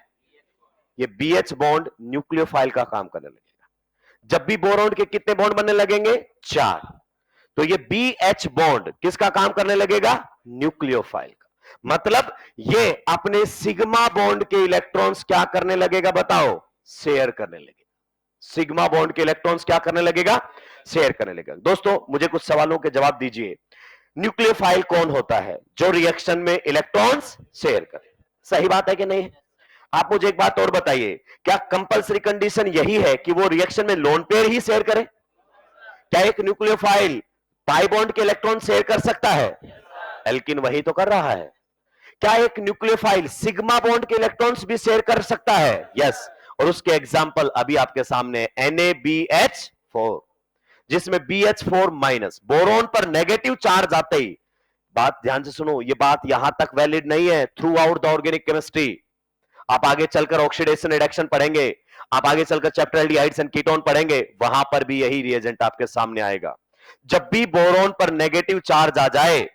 ये BH बॉन्ड न्यूक्लियोफाइल का काम करने लगेगा। जब भी बोरोन के कितने बॉन्ड बनने लगेंगे? 4। तो ये BH बॉन्ड किसका काम करने लगेगा? न्यूक्लियोफाइल का। मतलब ये अपने सिग्मा बॉन्ड के इलेक्ट्रॉन्स क्या करने लगेगा बताओ? शेयर करने लगेगा। सिग्मा बॉन्ड के इलेक्ट्रॉन्स क्या करने लगेगा? शेयर करने लगेगा। दोस्तों मुझे कुछ सवालों के जवाब दीजिए। न्यूक्लियोफाइल कौन होता है? जो रिएक्शन में इलेक्ट्रॉन्स शेयर करे। सही बात है कि नहीं? आप मुझे एक बात और बताइए, क्या कंपलसरी कंडीशन यही है कि वो रिएक्शन में लोन पेयर ही शेयर करे? क्या एक न्यूक्लियोफाइल पाई बॉन्ड के इलेक्ट्रॉन शेयर कर सकता है? एल्किन वही तो कर रहा है। क्या एक न्यूक्लियोफाइल सिग्मा बॉन्ड के इलेक्ट्रॉन्स भी शेयर कर सकता है? यस। और उसके एग्जांपल अभी आपके सामने NaBH4, जिसमें BH4 माइनस, बोरोन पर नेगेटिव चार्ज आते ही, बात ध्यान से सुनो, ये बात यहां तक वैलिड नहीं है through out the organic chemistry. आप आगे चलकर ऑक्सीडेशन रिडक्शन पढ़ेंगे, आप आगे चलकर चैप्टर एल्डिहाइड्स एंड कीटोन पढ़ेंगे, वहां पर भी यही रिएजेंट आपके सामने आएगा। जब भी बोरोन पर नेगेटिव चार्ज आ जाए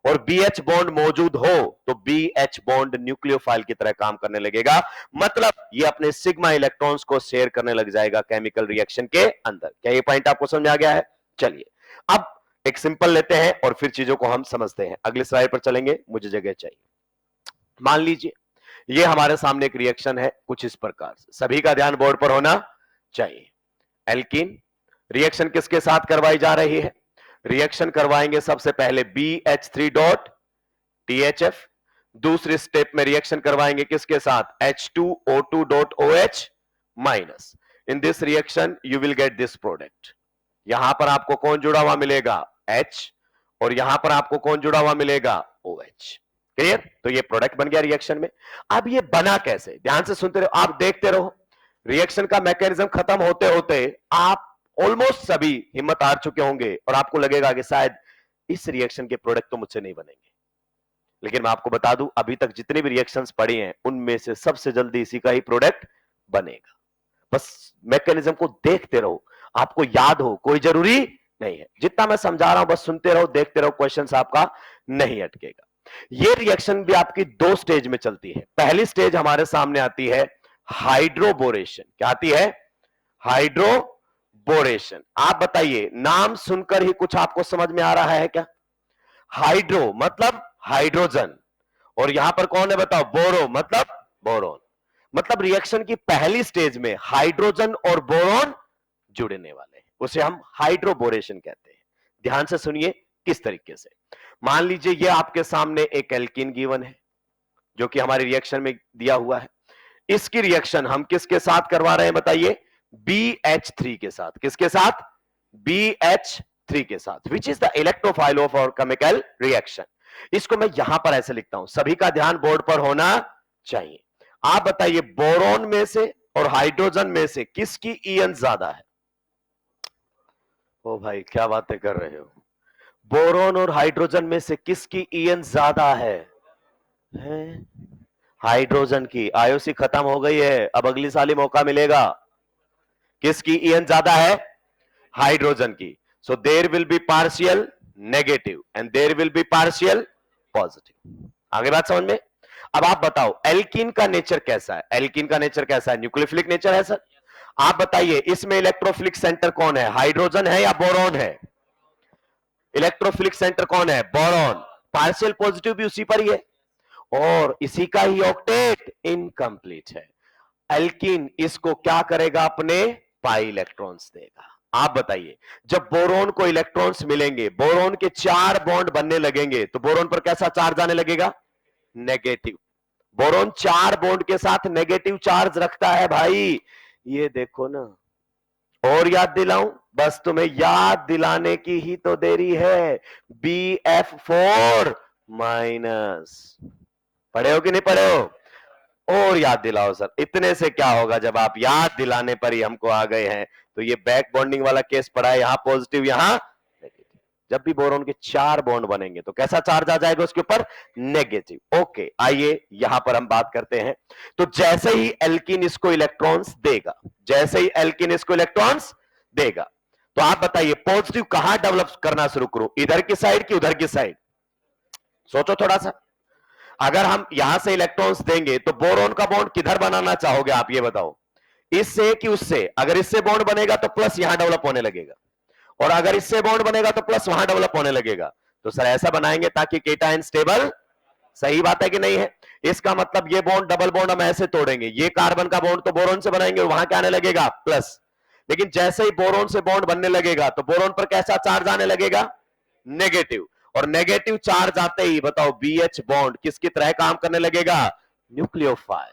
और BH बॉन्ड मौजूद हो तो BH बॉन्ड न्यूक्लियोफाइल की तरह काम करने लगेगा। मतलब ये अपने सिग्मा इलेक्ट्रॉन्स को शेयर करने लग जाएगा केमिकल रिएक्शन के अंदर। क्या ये पॉइंट आपको समझ में आ गया है? चलिए अब एक सिंपल लेते हैं और फिर चीजों को हम समझते हैं। अगले स्लाइड पर चलेंगे, मुझे जगह चाहिए। मान लीजिए ये हमारे सामने एक रिएक्शन है कुछ इस प्रकार से, सभी का ध्यान बोर्ड पर होना चाहिए। एल्कीन रिएक्शन किसके साथ करवाई जा रही है? रिएक्शन करवाएंगे सबसे पहले BH3 डॉट THF। दूसरे स्टेप में रिएक्शन करवाएंगे किसके साथ? H2O2 dot OH minus. In this reaction you will get this product. यहां पर आपको कौन जुड़ा हुआ मिलेगा? H। और यहां पर आपको कौन जुड़ा हुआ मिलेगा? OH। क्लियर? तो ये प्रोडक्ट बन गया रिएक्शन में। अब ये बना कैसे? ध्यान से सुनते रहो, आप देखते रहो। रिएक्शन का मैकेनिज्म खत्म होते होते आप ऑलमोस्ट सभी हिम्मत हार चुके होंगे और आपको लगेगा कि शायद इस रिएक्शन के प्रोडक्ट तो मुझसे नहीं बनेंगे। लेकिन मैं आपको बता दूं, अभी तक जितने भी रिएक्शंस पड़ी हैं उनमें से सबसे जल्दी इसी का ही प्रोडक्ट बनेगा। बस मैकेनिज्म को देखते रहो, आपको याद हो, कोई जरूरी नहीं है। जितना मैं समझा रहा हूं बस सुनते रहो, देखते रहो, क्वेश्चंस आपका नहीं अटकेगा। ये रिएक्शन भी आपकी 2 स्टेज में चलती है। पहली स्टेज हमारे सामने आती है हाइड्रोबोरेशन। क्या आती है? हाइड्रोबोरेशन। आप बताइए, नाम सुनकर ही कुछ आपको समझ में आ रहा है क्या? हाइड्रो मतलब हाइड्रोजन, और यहां पर कौन है बताओ? बोरो मतलब बोरोन। मतलब रिएक्शन की पहली स्टेज में हाइड्रोजन और बोरोन जुड़ने वाले हैं, उसे हम हाइड्रोबोरेशन कहते हैं। ध्यान से सुनिए किस तरीके से। मान लीजिए ये आपके सामने एक एल्कीन गिवन है जो कि हमारे रिएक्शन में दिया हुआ है। इसकी रिएक्शन हम किसके साथ करवा रहे हैं बताइए? BH3 के साथ। किसके साथ? BH3 के साथ, which is the electrophile of our chemical reaction. इसको मैं यहां पर ऐसे लिखता हूं, सभी का ध्यान बोर्ड पर होना चाहिए। आप बताइए बोरोन में से और हाइड्रोजन में से किसकी ईएन ज्यादा है? ओ भाई क्या बातें कर रहे हो? बोरोन और हाइड्रोजन में से किसकी ईएन ज्यादा है? हाइड्रोजन की। आईओसी खत्म हो गई है, अब अगली साल ही मौका मिलेगा। किसकी ईएन ज्यादा है? हाइड्रोजन की। So there will be partial negative and there will be partial positive. आगे बात समझ में? अब आप बताओ एल्कीन का नेचर कैसा है? एल्कीन का नेचर कैसा है? न्यूक्लियोफिलिक नेचर है सर। आप बताइए इसमें इलेक्ट्रोफिलिक सेंटर कौन है? हाइड्रोजन है या बोरोन है? इलेक्ट्रोफिलिक सेंटर कौन है? बोरोन। पार्शियल पॉजिटिव भी उसी पर ही है और इसी का ही ऑक्टेट इनकम्प्लीट है। एल्कीन इसको क्या करेगा? अपने पाई इलेक्ट्रॉन्स देगा। आप बताइए जब बोरोन को इलेक्ट्रॉन्स मिलेंगे, बोरोन के 4 बॉन्ड बनने लगेंगे तो बोरोन पर कैसा चार्ज आने लगेगा? नेगेटिव। बोरोन 4 बॉन्ड के साथ नेगेटिव चार्ज रखता है भाई, ये देखो ना। और याद दिलाऊं? बस तुम्हें याद दिलाने की ही तो देरी है। BF4 minus. पढ़े हो कि नहीं पढ़े हो? और याद दिलाओ सर। इतने से क्या होगा, जब आप याद दिलाने पर ही हमको आ गए हैं। तो ये बैक बॉन्डिंग वाला केस पढ़ा है, यहां पॉजिटिव यहां नेगेटिव। जब भी बोरोन के 4 बॉन्ड बनेंगे तो कैसा चार्ज आ जाएगा उसके ऊपर? नेगेटिव। ओके, आइए यहां पर हम बात करते हैं। तो जैसे ही एल्कीन इसको इलेक्ट्रॉन्स देगा, जैसे ही एल्कीन इसको इलेक्ट्रॉन्स देगा, तो आप बताइए पॉजिटिव कहां डेवलप करना शुरू करूं, इधर की साइड की उधर की साइड? सोचो थोड़ा सा। अगर हम यहां से इलेक्ट्रॉन्स देंगे तो बोरोन का बॉन्ड किधर बनाना चाहोगे आप, ये बताओ? इससे कि उससे? अगर इससे बॉन्ड बनेगा तो प्लस यहां डेवलप होने लगेगा, और अगर इससे बॉन्ड बनेगा तो प्लस वहां डेवलप होने लगेगा। तो सर ऐसा बनाएंगे ताकि केटायन स्टेबल। सही बात है कि नहीं है? इसका मतलब ये बॉन्ड, डबल बॉन्ड हम ऐसे तोड़ेंगे, ये कार्बन का बॉन्ड तो बोरोन से बनाएंगे, वहां क्या आने लगेगा? प्लस। लेकिन जैसे ही बोरोन से बॉन्ड बनने लगेगा तो बोरोन पर कैसा चार्ज आने लगेगा? नेगेटिव। और नेगेटिव चार्ज आते ही बताओ बीएच बॉन्ड किसकी तरह काम करने लगेगा? न्यूक्लियोफाइल।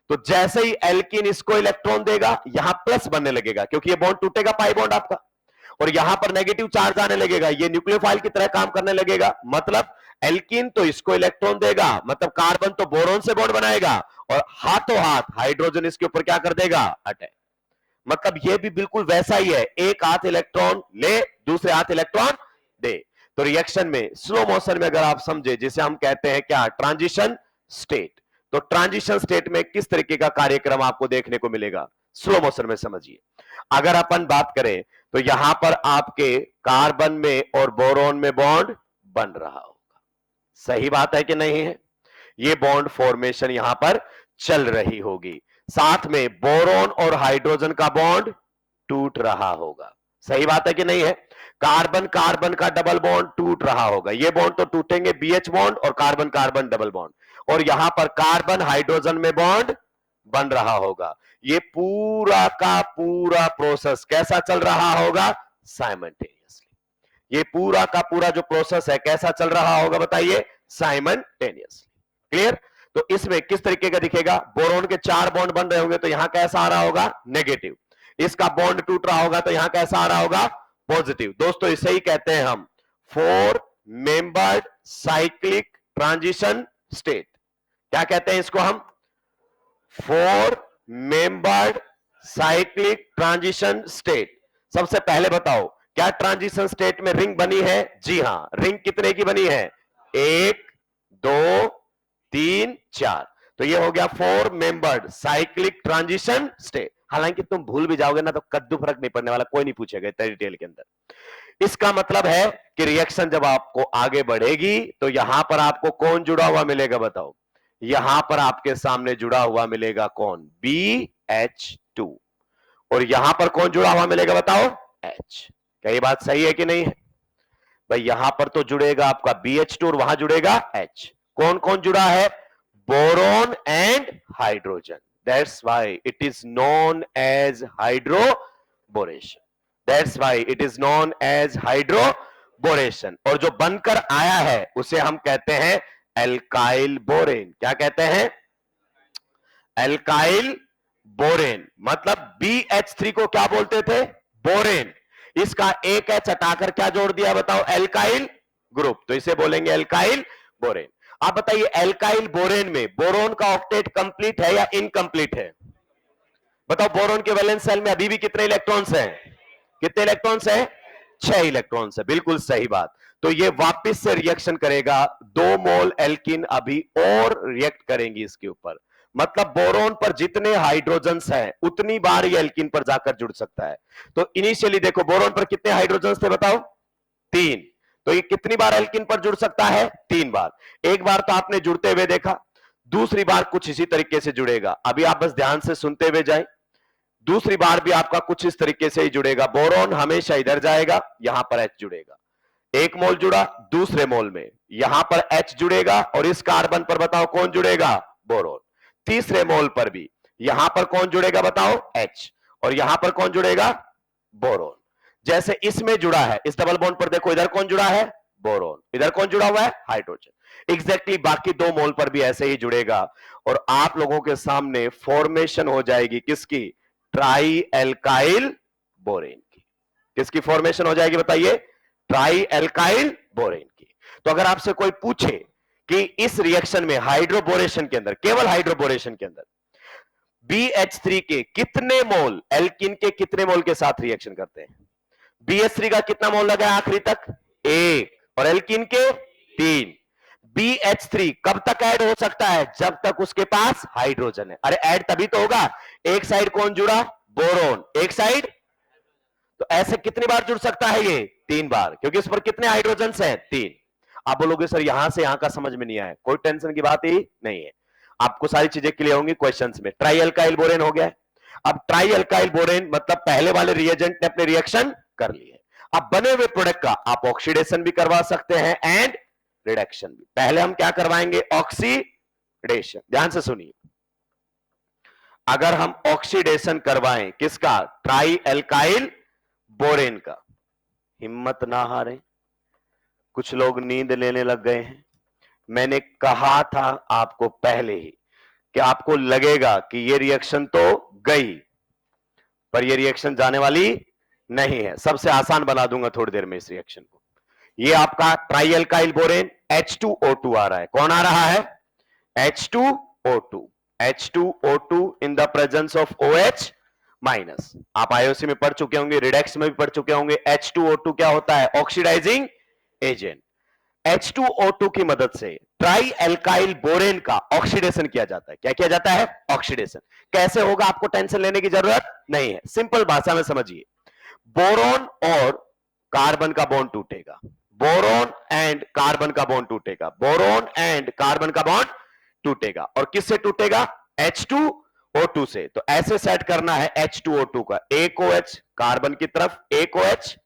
तो जैसे ही एल्कीन इसको इलेक्ट्रॉन देगा, यहां प्लस बनने लगेगा क्योंकि ये बॉन्ड टूटेगा, पाई बॉन्ड आपका, और यहां पर नेगेटिव चार्ज आने लगेगा, ये न्यूक्लियोफाइल की तरह काम करने लगेगा। मतलब एल्कीन तो इसको इलेक्ट्रॉन देगा, मतलब कार्बन तो बोरोन से बॉन्ड बनाएगा, और हाथों हाथ हाइड्रोजन इसके ऊपर क्या कर देगा? अटैक। मतलब ये भी बिल्कुल वैसा ही है, एक हाथ इलेक्ट्रॉन ले, दूसरे हाथ इलेक्ट्रॉन दे। तो रिएक्शन में स्लो मोशन में अगर आप समझे, जिसे हम कहते हैं क्या? Transition state. तो ट्रांजिशन स्टेट में किस तरीके का कार्यक्रम आपको देखने को मिलेगा? स्लो मोशन में समझिए। अगर अपन बात करें तो यहां पर आपके कार्बन में और बोरोन में बॉन्ड बन रहा होगा। सही बात है कि नहीं है? ये बॉन्ड फॉर्मेशन यहां पर चल रही होगी, साथ में बोरोन और हाइड्रोजन का बॉन्ड टूट रहा होगा। सही बात है कि नहीं है? कार्बन कार्बन का डबल बॉन्ड टूट रहा होगा, ये बॉन्ड तो टूटेंगे, बीएच बॉन्ड और कार्बन कार्बन डबल बॉन्ड, और यहां पर कार्बन हाइड्रोजन में बॉन्ड बन रहा होगा। ये पूरा का पूरा प्रोसेस कैसा चल रहा होगा? साइमल्टेनियसली। ये पूरा का पूरा जो प्रोसेस है कैसा चल रहा होगा बताइए? साइमल्टेनियसली। क्लियर? तो इसमें किस तरीके का दिखेगा? बोरोन के 4 बॉन्ड बन रहे होंगे तो यहां कैसा आ रहा होगा? नेगेटिव। इसका बॉन्ड टूट रहा होगा तो यहां कैसा आ रहा होगा? पॉजिटिव। दोस्तों इसे ही कहते हैं हम 4 मेंबर्ड साइक्लिक ट्रांजिशन स्टेट। क्या कहते हैं इसको हम? 4 मेंबर्ड साइक्लिक ट्रांजिशन स्टेट। सबसे पहले बताओ, क्या ट्रांजिशन स्टेट में रिंग बनी है? जी हां। रिंग कितने की बनी है? 1 2 3 4। तो ये हो गया 4 मेंबर्ड साइक्लिक ट्रांजिशन स्टेट। हालांकि तुम भूल भी जाओगे ना तो कद्दू फर्क नहीं पड़ने वाला, कोई नहीं पूछेगा इतना डिटेल के अंदर। इसका मतलब है कि रिएक्शन जब आपको आगे बढ़ेगी तो यहां पर आपको कौन जुड़ा हुआ मिलेगा बताओ? यहां पर आपके सामने जुड़ा हुआ मिलेगा कौन? BH2। और यहां पर कौन जुड़ा हुआ मिलेगा बताओ? H। क्या ये बात सही है कि नहीं है? भाई यहां पर तो जुड़ेगा आपका BH2 और वहां जुड़ेगा H। कौन कौन जुड़ा है? Boron and hydrogen. That's why it is known as hydroboration. That's why it is known as hydroboration. और जो बनकर आया है उसे हम कहते हैं एल्काइल बोरेन। क्या कहते हैं? Alkyl borane. मतलब BH3 को क्या बोलते थे? बोरेन। इसका एक एच हटाकर क्या जोड़ दिया बताओ? Alkyl group. तो इसे बोलेंगे एल्काइल बोरेन। आप बताइए एल्काइल बोरेन में बोरोन का ऑक्टेट कंप्लीट है या इनकंप्लीट है? बताओ बोरोन के वैलेंस शेल में अभी भी कितने इलेक्ट्रॉन्स हैं? कितने इलेक्ट्रॉन्स हैं? 6 इलेक्ट्रॉन्स है। बिल्कुल सही बात। तो ये वापस से रिएक्शन करेगा, 2 मोल एल्किन अभी और रिएक्ट करेंगी इसके ऊपर। मतलब बोरोन पर जितने हाइड्रोजन्स हैं उतनी बार ये एल्किन पर जाकर जुड़ सकता है। तो इनिशियली देखो बोरोन पर कितने हाइड्रोजन्स थे बताओ? 3। तो ये कितनी बार एल्किन पर जुड़ सकता है? 3 बार। एक बार तो आपने जुड़ते हुए देखा, दूसरी बार कुछ इसी तरीके से जुड़ेगा। अभी आप बस ध्यान से सुनते हुए जाएं। दूसरी बार भी आपका कुछ इस तरीके से ही जुड़ेगा। बोरोन हमेशा इधर जाएगा, यहां पर H जुड़ेगा। एक मोल जुड़ा, दूसरे मोल में यहां पर H जुड़ेगा, और इस कार्बन पर बताओ कौन जुड़ेगा? बोरोन। तीसरे मोल पर भी यहां पर कौन जुड़ेगा बताओ? H। और यहां पर कौन जुड़ेगा? बोरोन। जैसे इसमें जुड़ा है, इस डबल बॉन्ड पर देखो, इधर कौन जुड़ा है? बोरोन। इधर कौन जुड़ा हुआ है? हाइड्रोजन। एग्जैक्टली बाकी 2 मोल पर भी ऐसे ही जुड़ेगा, और आप लोगों के सामने फॉर्मेशन हो जाएगी किसकी? ट्राई एल्काइल बोरेन की। किसकी फॉर्मेशन हो जाएगी बताइए? ट्राई एल्काइल बोरेन की। तो अगर आपसे कोई पूछे कि इस रिएक्शन में हाइड्रोबोरेशन के अंदर, केवल हाइड्रोबोरेशन के अंदर BH3 के कितने मोल एल्किन के कितने मोल के साथ रिएक्शन करते हैं? BH3 का कितना मोल लगा है आखिरी तक? 1, और एल्किन के 3। BH3 कब तक ऐड हो सकता है? जब तक उसके पास हाइड्रोजन है। अरे ऐड तभी तो होगा, एक साइड कौन जुड़ा? बोरोन, एक साइड, तो ऐसे कितनी बार जुड़ सकता है ये? 3 बार, क्योंकि उस पर कितने हाइड्रोजन हैं? 3। आप बोलोगे सर यहां से यहां का समझ में नहीं आया, कोई टेंशन की बात ही नहीं है, आपको सारी चीजें क्लियर होंगी क्वेश्चंस में। ट्राई अल्काइल बोरेन हो गया है। अब ट्राई अल्काइल बोरेन मतलब पहले वाले रिएजेंट ने अपने रिएक्शन कर लिए, अब बने हुए प्रोडक्ट का आप ऑक्सीडेशन भी करवा सकते हैं एंड रिडक्शन भी। पहले हम क्या करवाएंगे? ऑक्सीडेशन। ध्यान से सुनिए, अगर हम ऑक्सीडेशन करवाएं किसका? ट्राई अल्काइल बोरेन का, हिम्मत ना हारें, कुछ लोग नींद लेने लग गए हैं। मैंने कहा था आपको पहले ही कि आपको लगेगा कि ये रिएक्शन तो गई, पर ये रिएक्शन जाने वाली नहीं है। सबसे आसान बना दूंगा थोड़ी देर में इस रिएक्शन को। ये आपका ट्राई अल्काइल बोरेन H2O2 आ रहा है। कौन आ रहा है? H2O2। H2O2 in the presence of OH minus. आप आईओसी में पढ़ चुके होंगे, रिडक्स में भी पढ़ चुके होंगे। H2O2 क्या होता है? Oxidising agent. H2O2 की मदद से ट्राई अल्काइल बोरेन का ऑक्सीडेशन किया जाता है। क्या किया जाता है? ऑक्सीडेशन। कैसे होगा आपको टेंशन लेने की जरूरत नहीं है, सिंपल भाषा में समझिए। बोरोन और कार्बन का बॉन्ड टूटेगा, बोरोन एंड कार्बन का बॉन्ड टूटेगा, बोरोन एंड कार्बन का बॉन्ड टूटेगा, और किससे टूटेगा? H2O2 से। तो ऐसे सेट करना है H2O2 का, एक OH कार्बन की तरफ, एक OH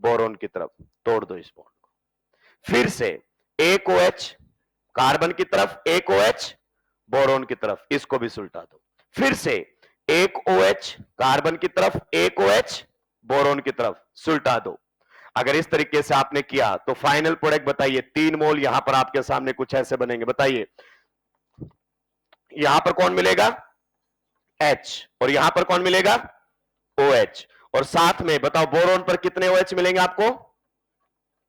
बोरोन की तरफ, तोड़ दो इस बॉन्ड। फिर से एक OH कार्बन की तरफ, एक OH बोरोन की तरफ, इसको भी सुलटा दो। फिर से एक OH कार्बन की तरफ, एक OH बोरोन की तरफ, सुलटा दो। अगर इस तरीके से आपने किया तो फाइनल प्रोडक्ट बताइए, 3 मोल यहां पर आपके सामने कुछ ऐसे बनेंगे। बताइए यहां पर कौन मिलेगा? H, और यहां पर कौन मिलेगा? OH, और साथ में बताओ बोरोन पर कितने OH मिलेंगे आपको?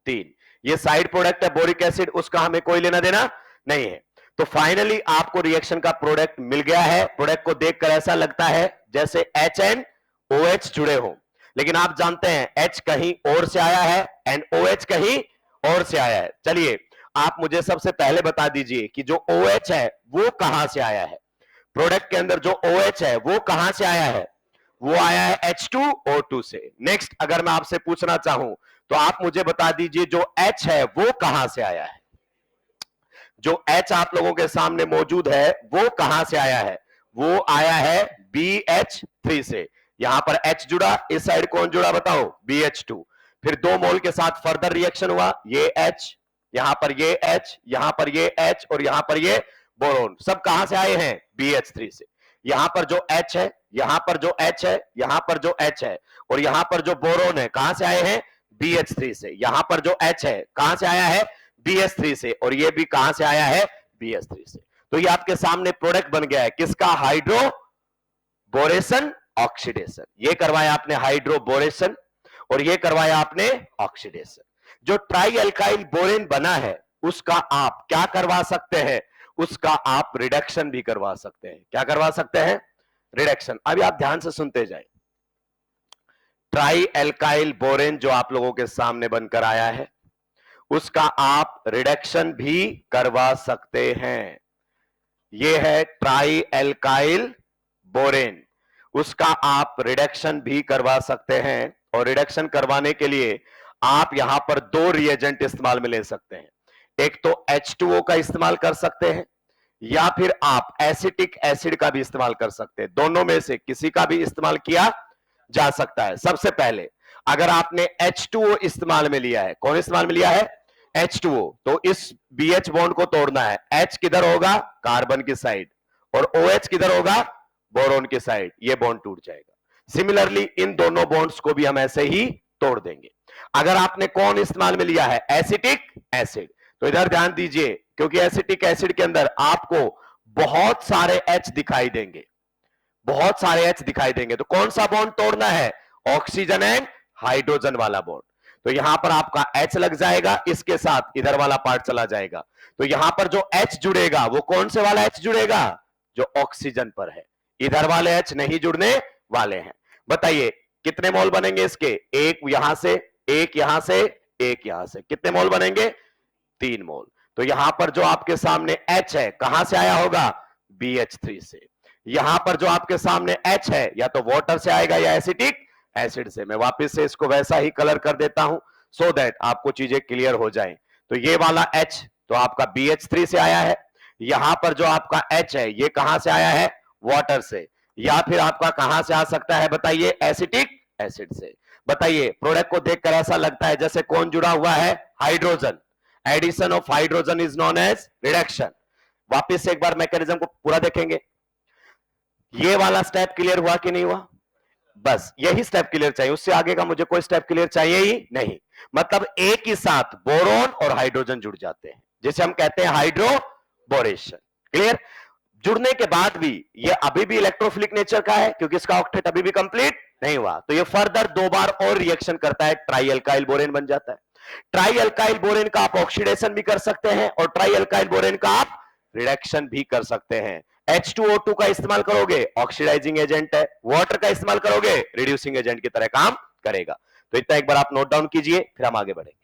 3। ये साइड प्रोडक्ट है बोरिक एसिड, उसका हमें कोई लेना देना नहीं है। तो फाइनली आपको रिएक्शन का प्रोडक्ट मिल गया है। प्रोडक्ट को देखकर ऐसा लगता है जैसे H एंड OH जुड़े हो, लेकिन आप जानते हैं H कहीं और से आया है एंड OH कहीं और से आया है। चलिए आप मुझे सबसे पहले बता दीजिए कि जो OH है वो कहां से आया है? प्रोडक्ट के अंदर जो OH है वो कहां से आया है? वो आया है H2O2 से। नेक्स्ट अगर मैं आपसे पूछना चाहूं तो आप मुझे बता दीजिए जो H है वो कहां से आया है? जो H आप लोगों के सामने मौजूद है वो कहां से आया है? वो आया है BH3 से। यहां पर H जुड़ा, इस साइड कौन जुड़ा बताओ? BH2। फिर 2 मोल के साथ फर्दर रिएक्शन हुआ, ये H, यहां पर ये H, यहां पर ये H, और यहां पर ये बोरोन, सब कहां से आए हैं? BH3 से। यहां पर जो H है, यहां पर जो H है, यहां पर जो H है, और यहां पर जो बोरोन है, कहां से आए हैं? BH3 से। यहां पर जो H है कहां से आया है? BH3 से, और ये भी कहां से आया है? BH3 से। तो ये आपके सामने प्रोडक्ट बन गया है किसका? Hydroboration oxidation. ये करवाया आपने हाइड्रोबोरेशन, और ये करवाया आपने ऑक्सीडेशन। जो ट्राई अल्काइल बोरेन बना है उसका आप क्या करवा सकते हैं? उसका आप रिडक्शन भी करवा सकते हैं। क्या करवा सकते हैं? रिडक्शन। अभी आप ध्यान से सुनते जाएं। ट्राई अल्काइल बोरेन जो आप लोगों के सामने बनकर आया है उसका आप रिडक्शन भी करवा सकते हैं। यह है ट्राई अल्काइल बोरेन, उसका आप रिडक्शन भी करवा सकते हैं। और रिडक्शन करवाने के लिए आप यहां पर 2 रिएजेंट इस्तेमाल में ले सकते हैं। एक तो H2O का इस्तेमाल कर सकते हैं, या फिर आप एसिटिक एसिड का भी इस्तेमाल कर सकते हैं। दोनों में से किसी का भी इस्तेमाल किया जा सकता है। सबसे पहले अगर आपने H2O इस्तेमाल में लिया है, कौन इस्तेमाल में लिया है? H2O, तो इस BH बॉन्ड को तोड़ना है। H किधर होगा? कार्बन की साइड, और OH किधर होगा? बोरोन की साइड। ये बॉन्ड टूट जाएगा। सिमिलरली इन दोनों बॉन्ड्स को भी हम ऐसे ही तोड़ देंगे। अगर आपने कौन इस्तेमाल में लिया है? एसिटिक एसिड, तो इधर ध्यान दीजिए, क्योंकि एसिटिक एसिड के अंदर आपको बहुत सारे H दिखाई देंगे, बहुत सारे H दिखाई देंगे। तो कौन सा बॉन्ड तोड़ना है? ऑक्सीजन एंड हाइड्रोजन वाला बॉन्ड। तो यहां पर आपका H लग जाएगा, इसके साथ इधर वाला पार्ट चला जाएगा। तो यहां पर जो H जुड़ेगा वो कौन से वाला H जुड़ेगा? जो ऑक्सीजन पर है। इधर वाले H नहीं जुड़ने वाले हैं। बताइए कितने मोल बनेंगे इसके? एक यहां से, एक यहां से, एक यहां से। कितने मोल बनेंगे? 3 मोल। तो यहां पर जो आपके सामने H है कहां से आया होगा? BH3 से। यहां पर जो आपके सामने H है या तो वाटर से आएगा या एसिटिक एसिड से। मैं वापस से इसको वैसा ही कलर कर देता हूं सो दैट आपको चीजें क्लियर हो जाएं। तो ये वाला H तो आपका BH3 से आया है। यहां पर जो आपका H है ये कहां से आया है? वाटर से। या फिर आपका कहां से आ सकता है बताइए? एसिटिक एसिड से। बताइए प्रोडक्ट को देखकर ऐसा लगता है जैसे कौन जुड़ा हुआ है? Hydrogen. Addition of hydrogen is known as reduction. वापस से एक बार मैकेनिज्म को पूरा देखेंगे। ये वाला स्टेप क्लियर हुआ कि नहीं हुआ? बस यही स्टेप क्लियर चाहिए, उससे आगे का मुझे कोई स्टेप क्लियर चाहिए ही नहीं। मतलब एक ही साथ बोरोन और हाइड्रोजन जुड़ जाते हैं, जिसे हम कहते हैं हाइड्रोबोरेशन। क्लियर? जुड़ने के बाद भी ये अभी भी इलेक्ट्रोफिलिक नेचर का है, क्योंकि इसका ऑक्टेट अभी भी कंप्लीट नहीं हुआ। तो ये फर्दर 2 बार और रिएक्शन करता है, ट्राई अल्काइल बोरेन बन जाता है। ट्राई अल्काइल बोरेन का आप ऑक्सीडेशन भी कर सकते हैं और ट्राई अल्काइल बोरेन का आप रिडक्शन भी कर सकते हैं। H2O2 का इस्तेमाल करोगे, ऑक्सीडाइजिंग एजेंट है। वाटर का इस्तेमाल करोगे, रिड्यूसिंग एजेंट की तरह काम करेगा। तो इतना एक बार आप नोट डाउन कीजिए, फिर हम आगे बढ़ेंगे।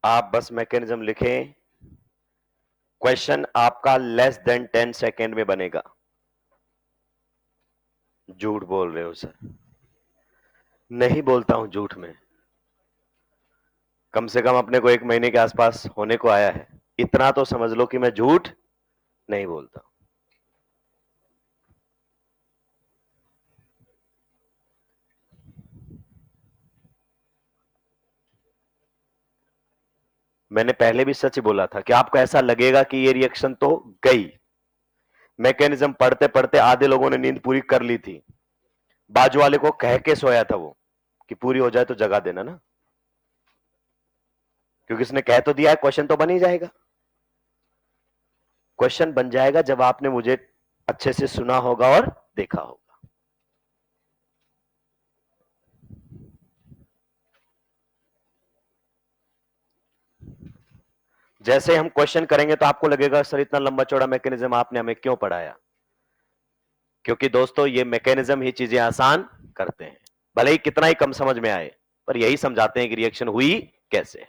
आप बस मैकेनिज्म लिखें। क्वेश्चन आपका लेस देन 10 सेकेंड में बनेगा। झूठ बोल रहे हो सर? नहीं बोलता हूं झूठ में। कम से कम अपने को 1 महीने के आसपास होने को आया है। इतना तो समझ लो कि मैं झूठ नहीं बोलता। मैंने पहले भी सच बोला था कि आपको ऐसा लगेगा कि ये रिएक्शन तो गई। मैकेनिज्म पढ़ते पढ़ते आधे लोगों ने नींद पूरी कर ली थी। बाजू वाले को कह के सोया था वो कि पूरी हो जाए तो जगा देना ना, क्योंकि उसने कह तो दिया है, क्वेश्चन तो बन ही जाएगा। क्वेश्चन बन जाएगा जब आपने मुझे अच्छे से सुना होगा और देखा होगा। जैसे हम क्वेश्चन करेंगे तो आपको लगेगा सर इतना लंबा चौड़ा मैकेनिज्म आपने हमें क्यों पढ़ाया? क्योंकि दोस्तों ये मैकेनिज्म ही चीजें आसान करते हैं। भले ही कितना ही कम समझ में आए, पर यही समझाते हैं कि रिएक्शन हुई कैसे।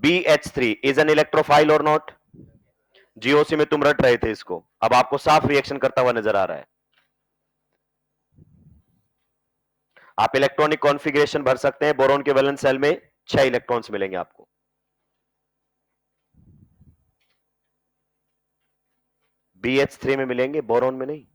BH3 इज एन इलेक्ट्रोफाइल और नॉट? जीओसी में तुम रट रहे थे इसको, अब आपको साफ रिएक्शन करता हुआ नजर आ रहा है। आप इलेक्ट्रॉनिक कॉन्फ़िगरेशन भर सकते हैं। बोरोन के वैलेंस सेल में 6 इलेक्ट्रॉन्स मिलेंगे आपको। BH3 में मिलेंगे, बोरोन में नहीं।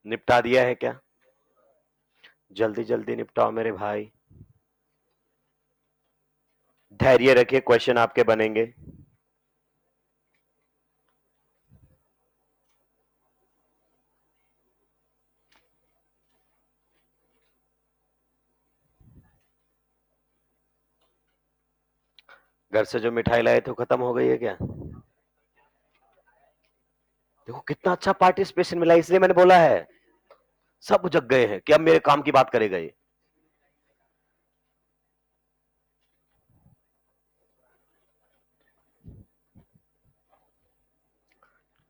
निपटा दिया है क्या? जल्दी जल्दी निपटाओ मेरे भाई। धैर्य रखिए, क्वेश्चन आपके बनेंगे। घर से जो मिठाई लाए थे खत्म हो गई है क्या? देखो कितना अच्छा पार्टिसिपेशन मिला, इसलिए मैंने बोला है सब जग गए हैं कि अब मेरे काम की बात करेगा ये।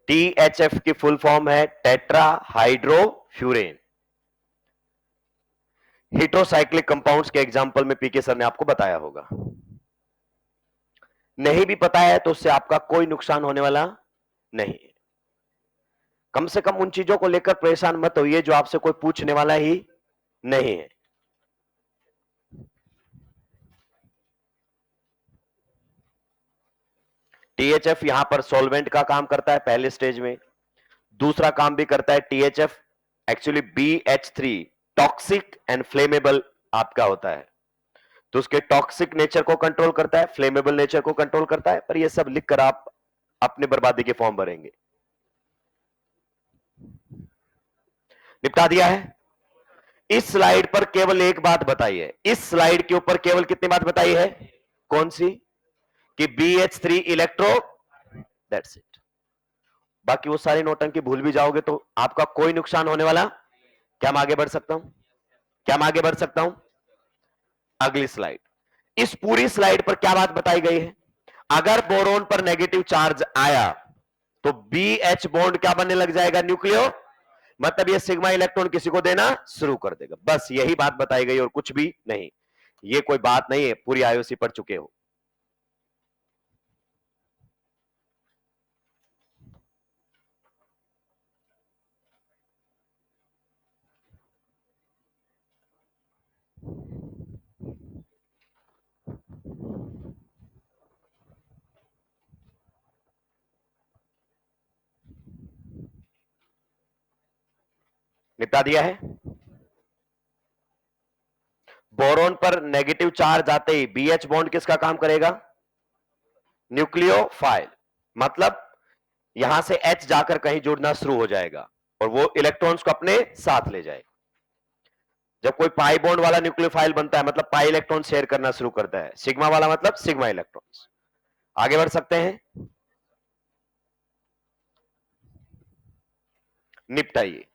THF की फुल फॉर्म है टेट्रा हाइड्रोफ्यूरेन। हेटेरोसाइक्लिक कंपाउंड्स के एग्जांपल में पीके सर ने आपको बताया होगा। नहीं भी पता है तो उससे आपका कोई नुकसान होने वाला नहीं। कम से कम उन चीजों को लेकर परेशान मत होइए जो आपसे कोई पूछने वाला ही नहीं है। THF यहां पर सॉल्वेंट का काम करता है पहले स्टेज में। दूसरा काम भी करता है THF actually BH3 toxic and flammable आपका होता है, तो उसके टॉक्सिक नेचर को कंट्रोल करता है, फ्लेमेबल नेचर को कंट्रोल करता है। पर ये सब लिखकर आप अपने बर्बादी के फॉर्म भरेंगे। निपटा दिया है। इस स्लाइड पर केवल एक बात बताइए, इस स्लाइड के ऊपर केवल कितनी बात बताई है? कौन सी? कि BH3 इलेक्ट्रो, दैट्स इट। बाकी वो सारी नोटंकी भूल भी जाओगे तो आपका कोई नुकसान होने वाला। क्या मैं आगे बढ़ सकता हूं? क्या मैं आगे बढ़ सकता हूं? अगली स्लाइड। इस पूरी स्लाइड पर क्या बात बताई गई है? अगर बोरोन पर नेगेटिव चार्ज आया तो BH बॉन्ड क्या बनने लग जाएगा? न्यूक्लियो, मतलब ये सिग्मा इलेक्ट्रॉन किसी को देना शुरू कर देगा। बस यही बात बताई गई और कुछ भी नहीं। ये कोई बात नहीं है, पूरी आईओसी पढ़ चुके हो। निपटा दिया है। बोरोन पर नेगेटिव चार्ज आते ही BH बॉन्ड किसका काम करेगा? न्यूक्लियोफाइल, मतलब यहां से H जाकर कहीं जुड़ना शुरू हो जाएगा और वो इलेक्ट्रॉन्स को अपने साथ ले जाएगा। जब कोई पाई बॉन्ड वाला न्यूक्लियोफाइल बनता है मतलब पाई इलेक्ट्रॉन शेयर करना शुरू करता है, सिग्मा वाला मतलब सिग्मा इलेक्ट्रॉन्स। आगे बढ़ सकते हैं। निपटाइए।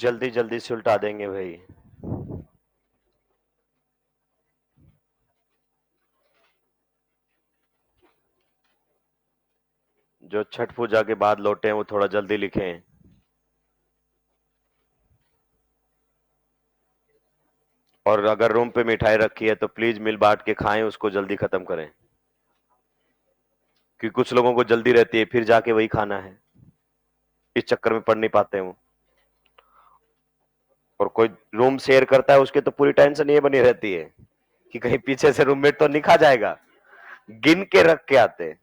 जल्दी जल्दी से उल्टा देंगे भाई। जो छठ पूजा के बाद लौटे हैं वो थोड़ा जल्दी लिखें। और अगर रूम पे मिठाई रखी है तो प्लीज मिल बांट के खाएं, उसको जल्दी खत्म करें, क्योंकि कुछ लोगों को जल्दी रहती है फिर जाके वही खाना है, इस चक्कर में पढ़ नहीं पाते हैं वो। और कोई रूम शेयर करता है उसके तो पूरी टेंशन ये बनी रहती है कि कहीं पीछे से रूममेट तो नहीं खा जाएगा, गिन के रख के आते हैं।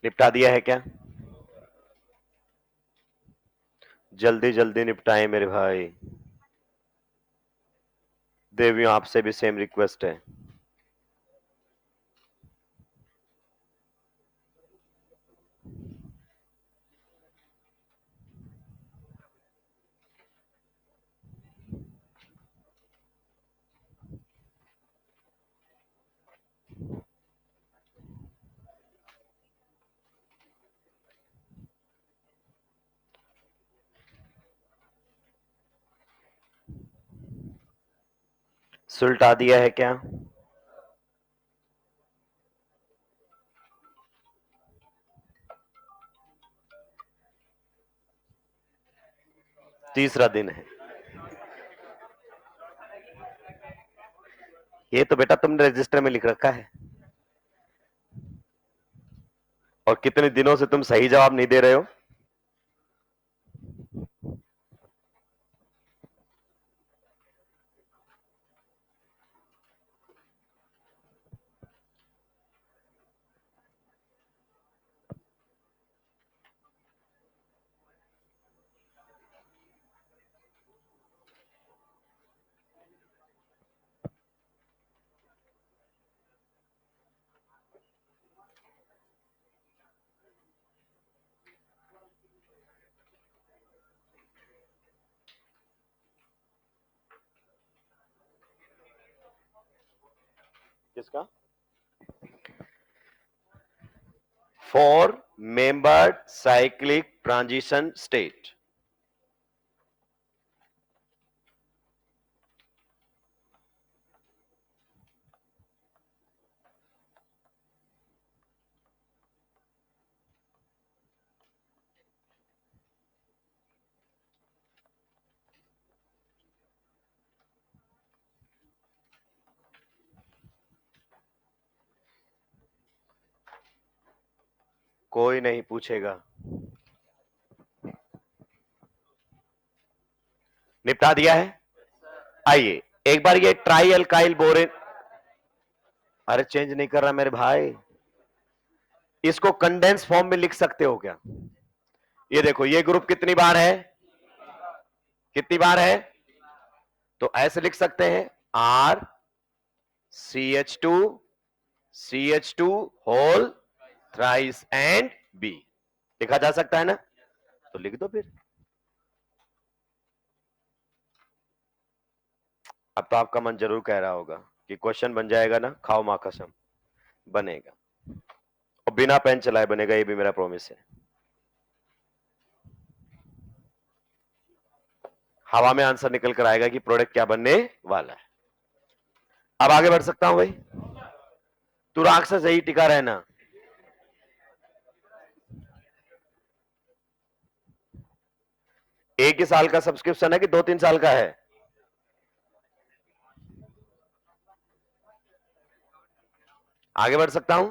निपटा दिया है क्या? जल्दी जल्दी निपटाएं मेरे भाई। देवियों, आपसे भी सेम रिक्वेस्ट है। सुलटा दिया है क्या? तीसरा दिन है। ये तो बेटा तुमने रजिस्टर में लिख रखा है, और कितने दिनों से तुम सही जवाब नहीं दे रहे हो। किसका? For membered cyclic transition state. कोई नहीं पूछेगा। निपटा दिया है। आइए एक बार ये ट्राई अल्काइल बोरेन, अरे चेंज नहीं कर रहा मेरे भाई, इसको कंडेंस फॉर्म में लिख सकते हो क्या? ये देखो, ये ग्रुप कितनी बार है, कितनी बार है, तो ऐसे लिख सकते हैं R CH2 CH2 whole thrice and B, लिखा जा सकता है ना? तो लिख दो फिर। अब तो आपका मन जरूर कह रहा होगा कि क्वेश्चन बन जाएगा ना, खाओ मां कसम, बनेगा, और बिना पेन चलाए बनेगा, ये भी मेरा प्रॉमिस है। हवा में आंसर निकल कर आएगा कि प्रोडक्ट क्या बनने वाला है। अब आगे बढ़ सकता हूं भाई? तू राक्षस यही टिका रहना। एक ही साल का सब्सक्रिप्शन है कि 2-3 साल का है? आगे बढ़ सकता हूं?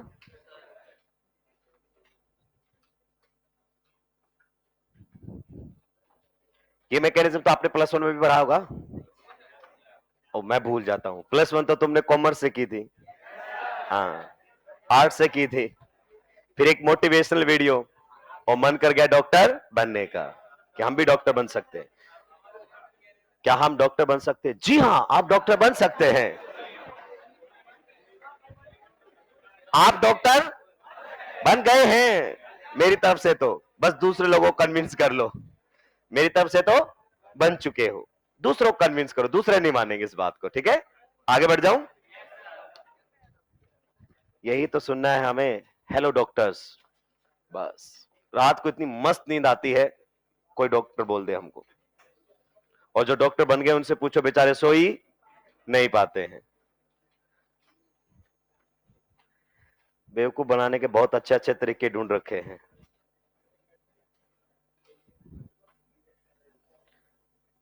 ये मैकेनिज्म तो आपने +1 में भी पढ़ा होगा। और मैं भूल जाता हूं, +1 तो तुमने कॉमर्स से की थी, हाँ, आर्ट से की थी। फिर एक मोटिवेशनल वीडियो, और मन कर गया डॉक्टर बनने का, कि हम भी डॉक्टर बन सकते हैं। क्या हम डॉक्टर बन सकते हैं? जी हां, आप डॉक्टर बन सकते हैं। आप डॉक्टर बन गए हैं मेरी तरफ से, तो बस दूसरे लोगों को कन्विंस कर लो। मेरी तरफ से तो बन चुके हो, दूसरों को कन्विंस करो, दूसरे नहीं मानेंगे इस बात को, ठीक है? आगे बढ़ जाऊं? यही तो सुनना है हमें, हेलो डॉक्टर्स। बस रात को इतनी मस्त नींद आती है, कोई डॉक्टर बोल दे हमको, और जो डॉक्टर बन गए उनसे पूछो, बेचारे सो ही नहीं पाते हैं। बेवकूफ बनाने के बहुत अच्छे अच्छे तरीके ढूंढ रखे हैं।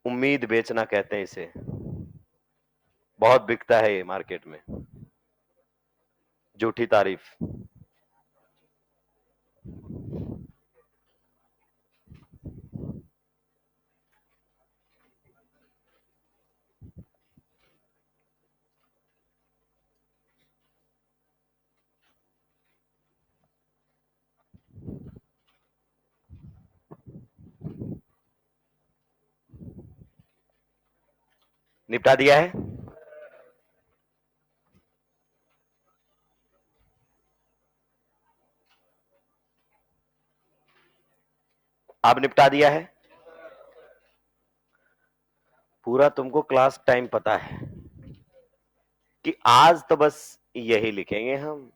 उम्मीद बेचना कहते हैं इसे, बहुत बिकता है ये मार्केट में, झूठी तारीफ। निपटा दिया है। अब निपटा दिया है। पूरा तुमको क्लास टाइम पता है कि आज तो बस यही लिखेंगे हम,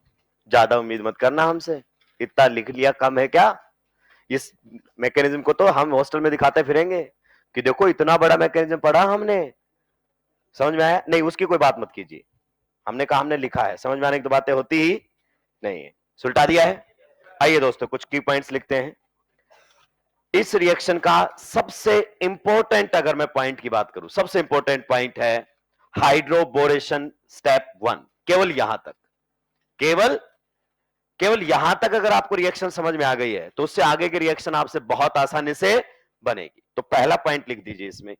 ज्यादा उम्मीद मत करना हमसे। इतना लिख लिया कम है क्या? इस मैकेनिज्म को तो हम हॉस्टल में दिखाते फिरेंगे कि देखो इतना बड़ा मैकेनिज्म पढ़ा हमने। समझ में आया? नहीं, उसकी कोई बात मत कीजिए। हमने कहा हमने लिखा है, समझ में आने की तो बातें होती ही नहीं है। सुलटा दिया है। आइए दोस्तों कुछ की पॉइंट्स लिखते हैं। इस रिएक्शन का सबसे इंपॉर्टेंट, अगर मैं पॉइंट की बात करूं, सबसे इंपॉर्टेंट पॉइंट है हाइड्रोबोरेशन स्टेप 1। केवल यहां तक, केवल केवल यहां तक अगर आपको रिएक्शन समझ में आ गई है तो उससे आगे की रिएक्शन आपसे बहुत आसानी से बनेगी। तो पहला पॉइंट लिख दीजिए इसमें।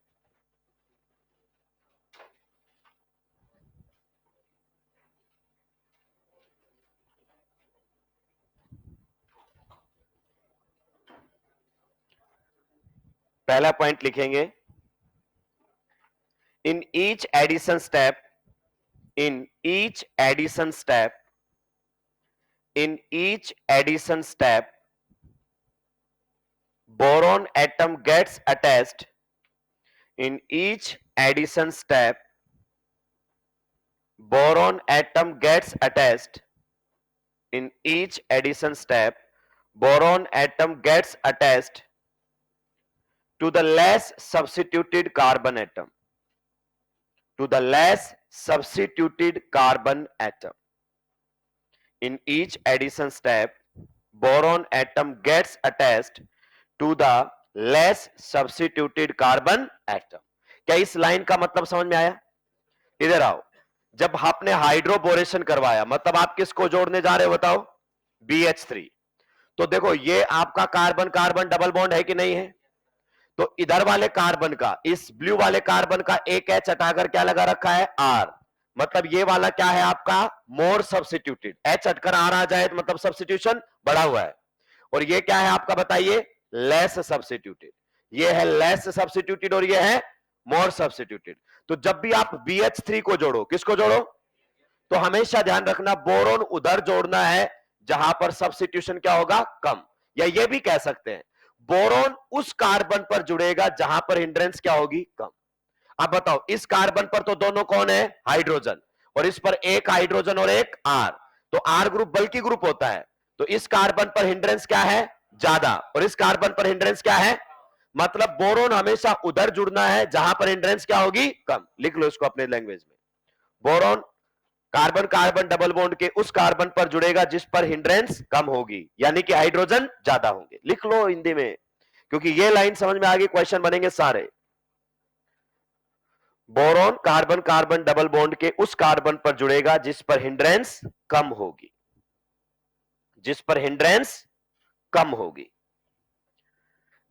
पहला पॉइंट लिखेंगे, in each addition step, in each addition step, in each addition step boron atom gets attached, in each addition step boron atom gets attached, in each addition step boron atom gets attached to the less substituted carbon atom, to the less substituted carbon atom. In each addition step boron atom gets attached to the less substituted carbon atom. क्या इस line का मतलब समझ में आया? इधर आओ। जब आपने हाइड्रोबोरेशन करवाया, मतलब आप किसको जोड़ने जा रहे हो बताओ? BH3। तो देखो ये आपका कार्बन कार्बन डबल बॉन्ड है कि नहीं है? तो इधर वाले कार्बन का, इस ब्लू वाले कार्बन का एक एच हटाकर क्या लगा रखा है? R। मतलब ये वाला क्या है आपका? मोर सब्स्टिट्यूटेड। एच हटकर R आ जाए तो मतलब सब्स्टिट्यूशन बढ़ा हुआ है। और ये क्या है आपका बताइए? Less substituted. ये है लेस सब्स्टिट्यूटेड और ये है मोर सब्स्टिट्यूटेड। तो जब भी आप BH3 को जोड़ो, किसको जोड़ो? तो हमेशा ध्यान रखना बोरोन उधर जोड़ना है जहां पर सब्स्टिट्यूशन क्या होगा? कम। या ये भी कह सकते हैं बोरोन उस कार्बन पर जुड़ेगा जहां पर हिंड्रेंस क्या होगी? कम। अब बताओ, इस कार्बन पर तो दोनों कौन है? हाइड्रोजन। और इस पर एक हाइड्रोजन और एक R। तो R ग्रुप बल्कि ग्रुप होता है। तो इस कार्बन पर हिंड्रेंस क्या है? ज्यादा। और इस कार्बन पर हिंड्रेंस क्या है? मतलब बोरोन हमेशा उधर जुड़ना है जहां पर हिंड्रेंस क्या होगी? कम। लिख लो इसको अपने लैंग्वेज में। Boron carbon carbon double bond के उस कार्बन पर जुड़ेगा जिस पर हिंड्रेंस कम होगी, यानी कि हाइड्रोजन ज्यादा होंगे। लिख लो हिंदी में, क्योंकि ये लाइन समझ में आ गई, क्वेश्चन बनेंगे सारे। Boron carbon carbon double bond के उस कार्बन पर जुड़ेगा जिस पर हिंड्रेंस कम होगी, जिस पर हिंड्रेंस कम होगी,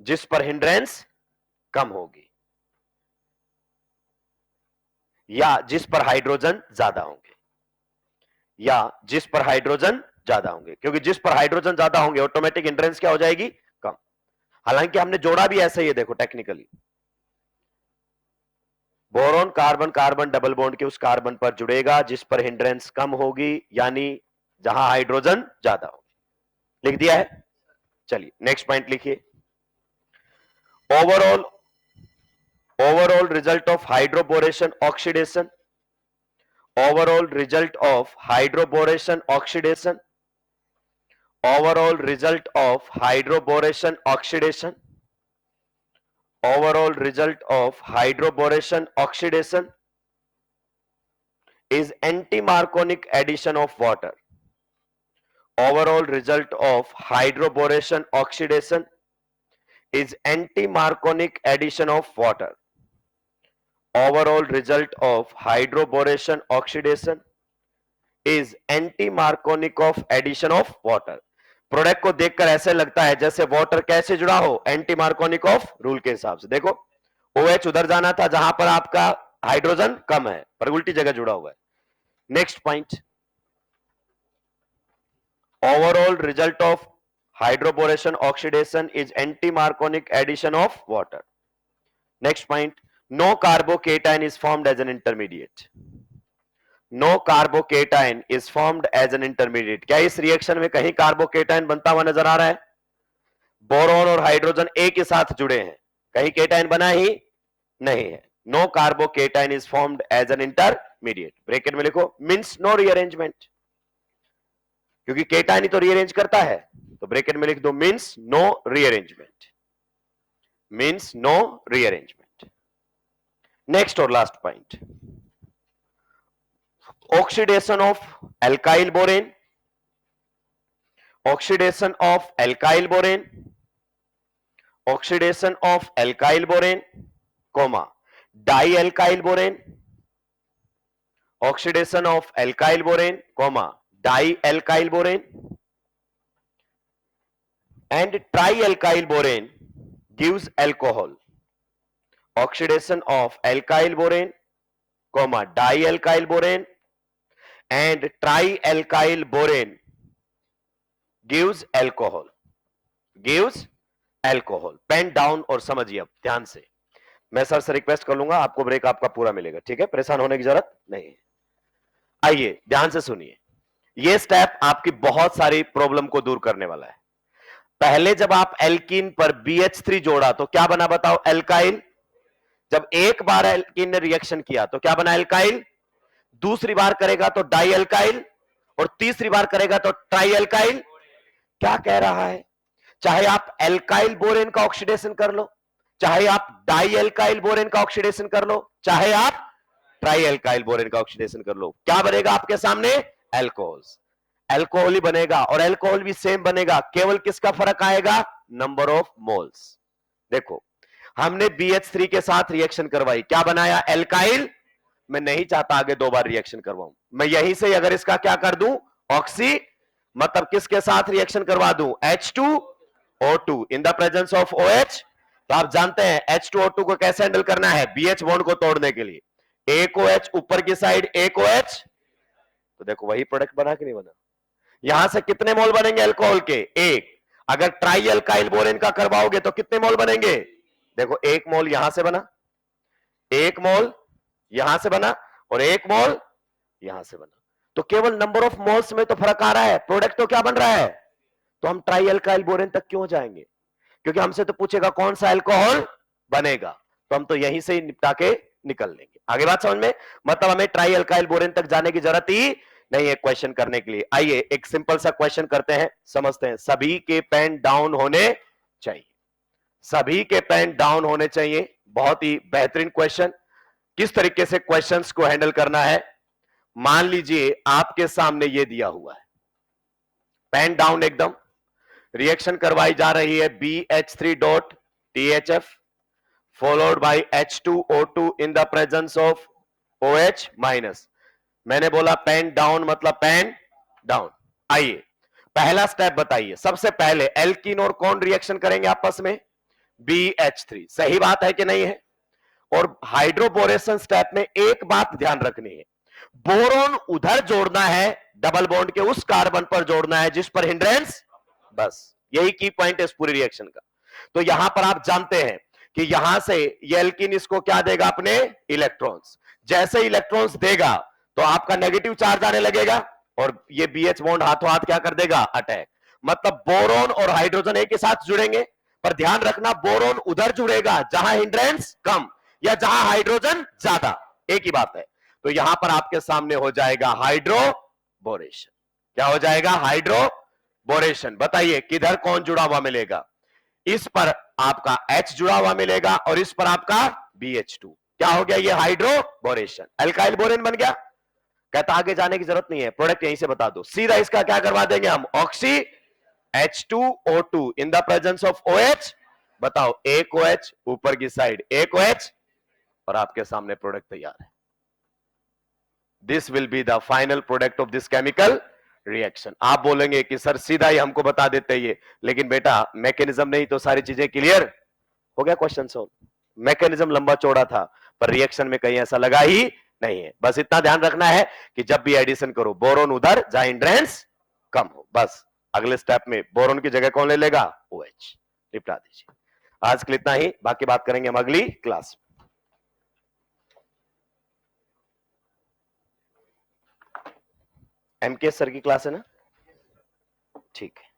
जिस पर हिंड्रेंस कम होगी, या जिस पर हाइड्रोजन ज्यादा होंगे, या जिस पर हाइड्रोजन ज्यादा होंगे। क्योंकि जिस पर हाइड्रोजन ज्यादा होंगे ऑटोमेटिक हिंड्रेंस क्या हो जाएगी? कम। हालांकि हमने जोड़ा भी ऐसे ही है, देखो technically. Boron carbon carbon double bond के उस कार्बन पर जुड़ेगा जिस पर हिंड्रेंस कम होगी, यानी जहां हाइड्रोजन ज्यादा होगी। लिख दिया है? चलिए नेक्स्ट पॉइंट लिखिए। Overall, overall result of hydroboration oxidation, overall result of hydroboration oxidation, overall result of hydroboration oxidation, overall result of hydroboration oxidation is anti-Marconic addition of water. Overall result of hydroboration oxidation is anti-Marconic addition of water. Overall result of hydroboration oxidation is anti-Marconic of addition of water. Product को देखकर ऐसे लगता है जैसे water कैसे जुड़ा हो? Anti Markovnikov of rule के हिसाब से। देखो OH उधर जाना था जहां पर आपका हाइड्रोजन कम है, पर उल्टी जगह जुड़ा हुआ है। Next point, overall result of hydroboration oxidation is anti Markovnikov addition of water. Next point, no carbocation is formed as an intermediate, no carbocation is formed as an intermediate. क्या इस रिएक्शन में कहीं कार्बोकेटाइन बनता हुआ नजर आ रहा है? Boron और हाइड्रोजन एक ही साथ जुड़े हैं, कहीं केटाइन बना ही नहीं है। No carbocation is formed as an intermediate, bracket में लिखो मींस नो रीअरेंजमेंट, क्योंकि केटाइन ही तो रीअरेंज करता है, तो ब्रैकेट में लिख दो means no rearrangement, means no rearrangement. Next और last point, oxidation of alkyl borane, oxidation of alkyl borane, oxidation of alkyl borane, comma dialkyl borane, oxidation of alkyl borane, comma dialkyl borane, and trialkyl borane gives alcohol. Oxidation of alkyl borane, comma dialkyl borane and trialkyl borane gives alcohol, gives alcohol. Pen down और समझिए अब ध्यान से, मैं sir से request कर लूंगा, आपको ब्रेक आपका पूरा मिलेगा, ठीक है, परेशान होने की जरूरत नहीं है। आइए ध्यान से सुनिए, यह स्टेप आपकी बहुत सारी प्रॉब्लम को दूर करने वाला है। पहले जब आप एल्कीन पर BH3 जोड़ा तो क्या बना बताओ? एल्काइल। जब एक बार एल्कीन ने रिएक्शन किया तो क्या बना? एल्काइल। दूसरी बार करेगा तो डाई एल्काइल, और तीसरी बार करेगा तो ट्राई एल्काइल। क्या कह रहा है? चाहे आप एल्काइल बोरेन का ऑक्सीडेशन कर लो, चाहे आप डाई एल्काइल बोरेन का ऑक्सीडेशन कर लो, चाहे आप ट्राई एल्काइल बोरेन का ऑक्सीडेशन कर लो, क्या बनेगा आपके सामने? एल्कोहल्स। एल्कोहल ही बनेगा, और एल्कोहल भी सेम बनेगा, केवल किसका फर्क आएगा? Number of moles. देखो हमने BH3 के साथ रिएक्शन करवाई, क्या बनाया? एल्काइल। मैं नहीं चाहता आगे दो बार रिएक्शन करवाऊं, मैं यहीं से अगर इसका क्या कर दूं? ऑक्सी, मतलब किसके साथ रिएक्शन करवा दूं? H2O2 in the presence of OH। तो आप जानते हैं H2O2 को कैसे हैंडल करना है? BH बॉन्ड को तोड़ने के लिए एक OH ऊपर की साइड, एक OH, तो देखो वही प्रोडक्ट बना कि नहीं बना? यहां से कितने मोल बनेंगे अल्कोहल के? एक। अगर ट्राई अल्काइल बोरेन का करवाओगे तो कितने मोल बनेंगे? देखो एक मोल यहां से बना, एक मोल यहां से बना, और एक मोल यहां से बना, तो केवल नंबर ऑफ मोल्स में तो फर्क आ रहा है, प्रोडक्ट तो क्या बन रहा है? तो हम ट्राई अल्काइल बोरेन तक क्यों जाएंगे? क्योंकि हमसे तो पूछेगा कौन सा अल्कोहल बनेगा, तो हम तो यहीं से ही निपटा के निकल लेंगे। आगे बात समझ में? मतलब हमें ट्राई अल्काइल बोरेन तक जाने की जरूरत ही नहीं है क्वेश्चन करने के लिए। आइए एक सिंपल सा क्वेश्चन करते हैं, समझते हैं। सभी के पेन डाउन होने चाहिए, सभी के पेन डाउन होने चाहिए। बहुत ही बेहतरीन क्वेश्चन। किस तरीके से क्वेश्चंस को हैंडल करना है? मान लीजिए आपके सामने ये दिया हुआ है, पेन डाउन एकदम, रिएक्शन करवाई जा रही है BH3.THF followed by H2O2 in the presence of OH minus. मैंने बोला पेन डाउन मतलब पेन डाउन। आइए पहला स्टेप बताइए, सबसे पहले एल्कीन और कौन रिएक्शन करेंगे आपस में? BH3। सही बात है कि नहीं है? और हाइड्रोबोरेशन स्टेप में एक बात ध्यान रखनी है, बोरोन उधर जोड़ना है, डबल बॉन्ड के उस कार्बन पर जोड़ना है जिस पर हिंड्रेंस, बस यही की पॉइंट है इस पूरी रिएक्शन का। तो यहां पर आप जानते हैं कि यहां से ये एल्कीन इसको क्या देगा? अपने इलेक्ट्रॉन्स। जैसे इलेक्ट्रॉन्स देगा तो आपका नेगेटिव चार्ज आने लगेगा, और ये BH बॉन्ड हाथों हाथ क्या कर देगा? अटैक। मतलब बोरोन और हाइड्रोजन एक के साथ जुड़ेंगे, पर ध्यान रखना बोरोन उधर जुड़ेगा जहां हिंड्रेंस कम या जहां हाइड्रोजन ज्यादा, एक ही बात है। तो यहां पर आपके सामने हो जाएगा हाइड्रोबोरेशन। क्या हो जाएगा? हाइड्रोबोरेशन। बताइए किधर कौन जुड़ा हुआ मिलेगा? इस पर आपका H जुड़ा हुआ मिलेगा, और इस पर आपका BH2। क्या हो गया? ये हाइड्रोबोरेशन, अल्काइल बोरेन बन गया। कहता आगे जाने की जरूरत नहीं है, प्रोडक्ट यहीं से बता दो, सीधा इसका क्या करवा देंगे हम? Oxy H2O2 in the presence of OH। बताओ एक OH ऊपर की साइड, एक OH, और आपके सामने प्रोडक्ट तैयार है। This will be the final product of this chemical reaction. आप बोलेंगे कि सर सीधा ही हमको बता देते ये, लेकिन बेटा मैकेनिज्म नहीं तो सारी चीजें क्लियर हो गया। Question solve. मैकेनिज्म लंबा चौड़ा था, पर रिएक्शन में कहीं ऐसा लगा ही नहीं है। बस इतना ध्यान रखना है कि जब भी एडिशन करो बोरोन उधर जहां हिंड्रेंस कम हो, बस अगले स्टेप में बोरोन की जगह कौन ले लेगा? OH। निपटा दीजिए। आज के लिए इतना ही, बाकी बात करेंगे हम अगली क्लास में। एमके सर की क्लास है ना? ठीक है।